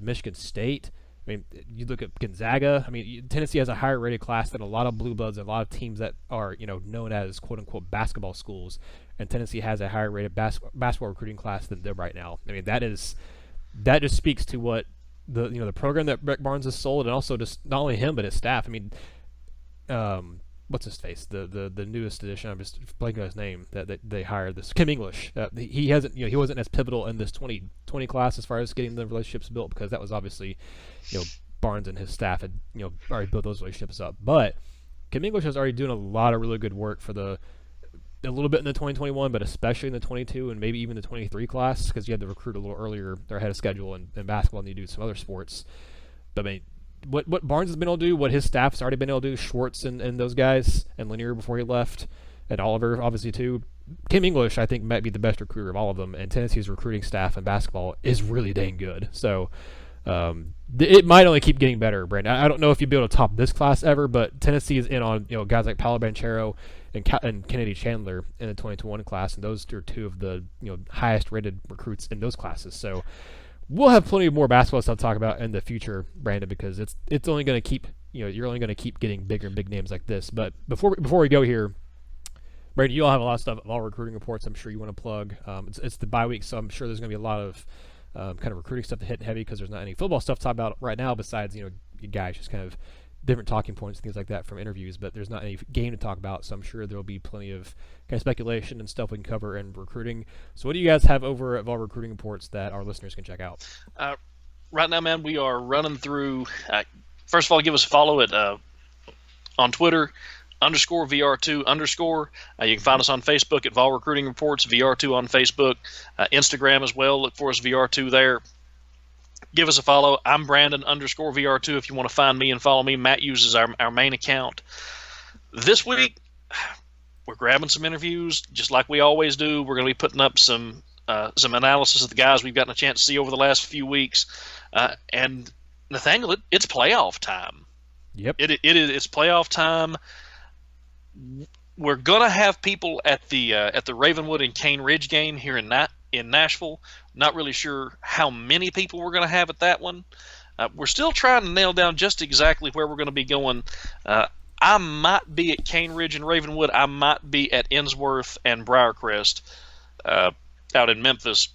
Michigan State. I mean, you look at Gonzaga. I mean, Tennessee has a higher rated class than a lot of blue bloods and a lot of teams that are known as quote unquote basketball schools, and Tennessee has a higher rated basketball recruiting class than them right now. I mean, that just speaks to what the program that Rick Barnes has sold, and also just not only him but his staff. I mean, what's his face? The newest edition. I'm just blanking on his name. That they hired this Kim English. He hasn't. He wasn't as pivotal in this 2020 class as far as getting the relationships built, because that was obviously, Barnes and his staff had already built those relationships up. But Kim English is already doing a lot of really good work for a little bit in the 2021, but especially in the 22 and maybe even the 23 class, because you had to recruit a little earlier. They're ahead of schedule in basketball, and you do some other sports. But I mean, what Barnes has been able to do, what his staff's already been able to do, Schwartz and those guys, and Lanier before he left, and Oliver obviously too. Kim English, I think, might be the best recruiter of all of them, and Tennessee's recruiting staff in basketball is really dang good. So it might only keep getting better, Brandon. I don't know if you'll be able to top this class ever, but Tennessee is in on guys like Paolo Banchero and Kennedy Chandler in the 2021 class, and those are two of the highest rated recruits in those classes. So we'll have plenty of more basketball stuff to talk about in the future, Brandon, because it's only going to keep you're only going to keep getting bigger and big names like this. But before we go here, Brandon, you all have a lot of stuff, all recruiting reports. I'm sure you want to plug. It's the bye week, so I'm sure there's going to be a lot of kind of recruiting stuff to hit heavy, because there's not any football stuff to talk about right now besides you guys just kind of different talking points, things like that from interviews. But there's not any game to talk about, so I'm sure there'll be plenty of kind of speculation and stuff we can cover in recruiting. So what do you guys have over at Vol Recruiting Reports that our listeners can check out? Right now, man, we are running through. First of all, give us a follow at on Twitter _VR2 _. You can find us on Facebook at Vol Recruiting Reports, VR2 on Facebook, Instagram as well. Look for us, VR2 there. Give us a follow. I'm Brandon _VR2 if you want to find me and follow me. Matt uses our main account. This week, we're grabbing some interviews, just like we always do. We're going to be putting up some analysis of the guys we've gotten a chance to see over the last few weeks. And Nathaniel, it's playoff time. Yep. It's playoff time. We're gonna have people at the Ravenwood and Cane Ridge game here in Nashville. Not really sure how many people we're gonna have at that one. We're still trying to nail down just exactly where we're gonna be going. I might be at Cane Ridge and Ravenwood. I might be at Innsworth and Briarcrest out in Memphis.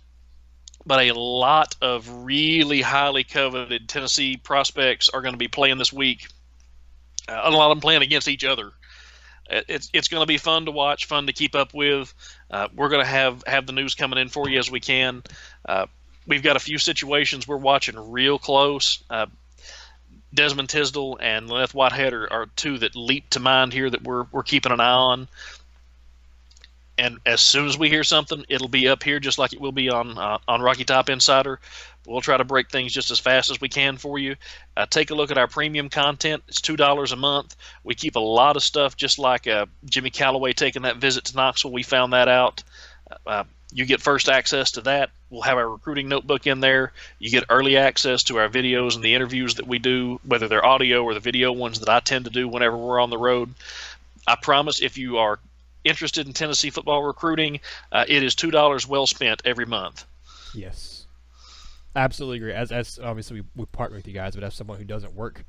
But a lot of really highly coveted Tennessee prospects are going to be playing this week. A lot of them playing against each other. It's going to be fun to watch, fun to keep up with. We're going to have the news coming in for you as we can. We've got a few situations we're watching real close. Desmond Tisdale and Len'Neth Whitehead are two that leap to mind here that we're keeping an eye on. And as soon as we hear something, it'll be up here just like it will be on Rocky Top Insider. We'll try to break things just as fast as we can for you. Take a look at our premium content. It's $2 a month. We keep a lot of stuff, just like Jimmy Calloway taking that visit to Knoxville. We found that out. You get first access to that. We'll have our recruiting notebook in there. You get early access to our videos and the interviews that we do, whether they're audio or the video ones that I tend to do whenever we're on the road. I promise if you are interested in Tennessee football recruiting, it is $2 well spent every month. Yes. Absolutely agree. As obviously we partner with you guys, but as someone who doesn't work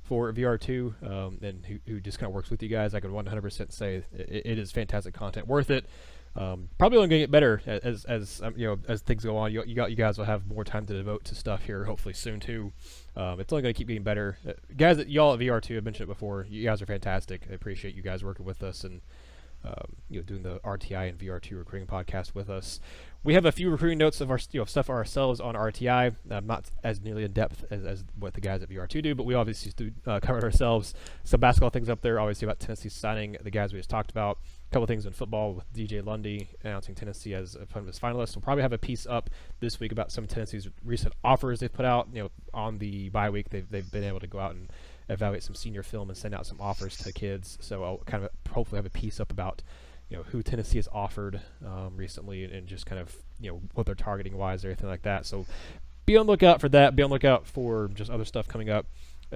for VR2 and who just kind of works with you guys, I could 100% say it is fantastic content, worth it. Probably only going to get better as things go on. You guys will have more time to devote to stuff here, hopefully soon too. It's only going to keep getting better. Guys, that y'all at VR2 have mentioned it before. You guys are fantastic. I appreciate you guys working with us and doing the RTI and VR2 recruiting podcast with us. We have a few recruiting notes of our stuff ourselves on RTI. Not as nearly in depth as what the guys at VR2 do, but we obviously do cover it ourselves. Some basketball things up there, obviously about Tennessee signing the guys we just talked about. A couple things in football with DJ Lundy announcing Tennessee as one of his finalists. We'll probably have a piece up this week about some of Tennessee's recent offers they've put out. On the bye week, they've been able to go out and evaluate some senior film and send out some offers to kids. So I'll kind of hopefully have a piece up about who Tennessee has offered recently and just kind of what they're targeting wise, everything like that. So be on the lookout for that. Be on the lookout for just other stuff coming up.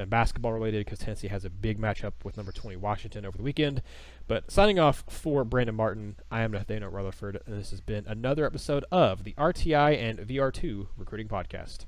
Basketball related, because Tennessee has a big matchup with number 20 Washington over the weekend. But signing off for Brandon Martin, I am Nathaniel Rutherford, and this has been another episode of the RTI and VR2 Recruiting Podcast.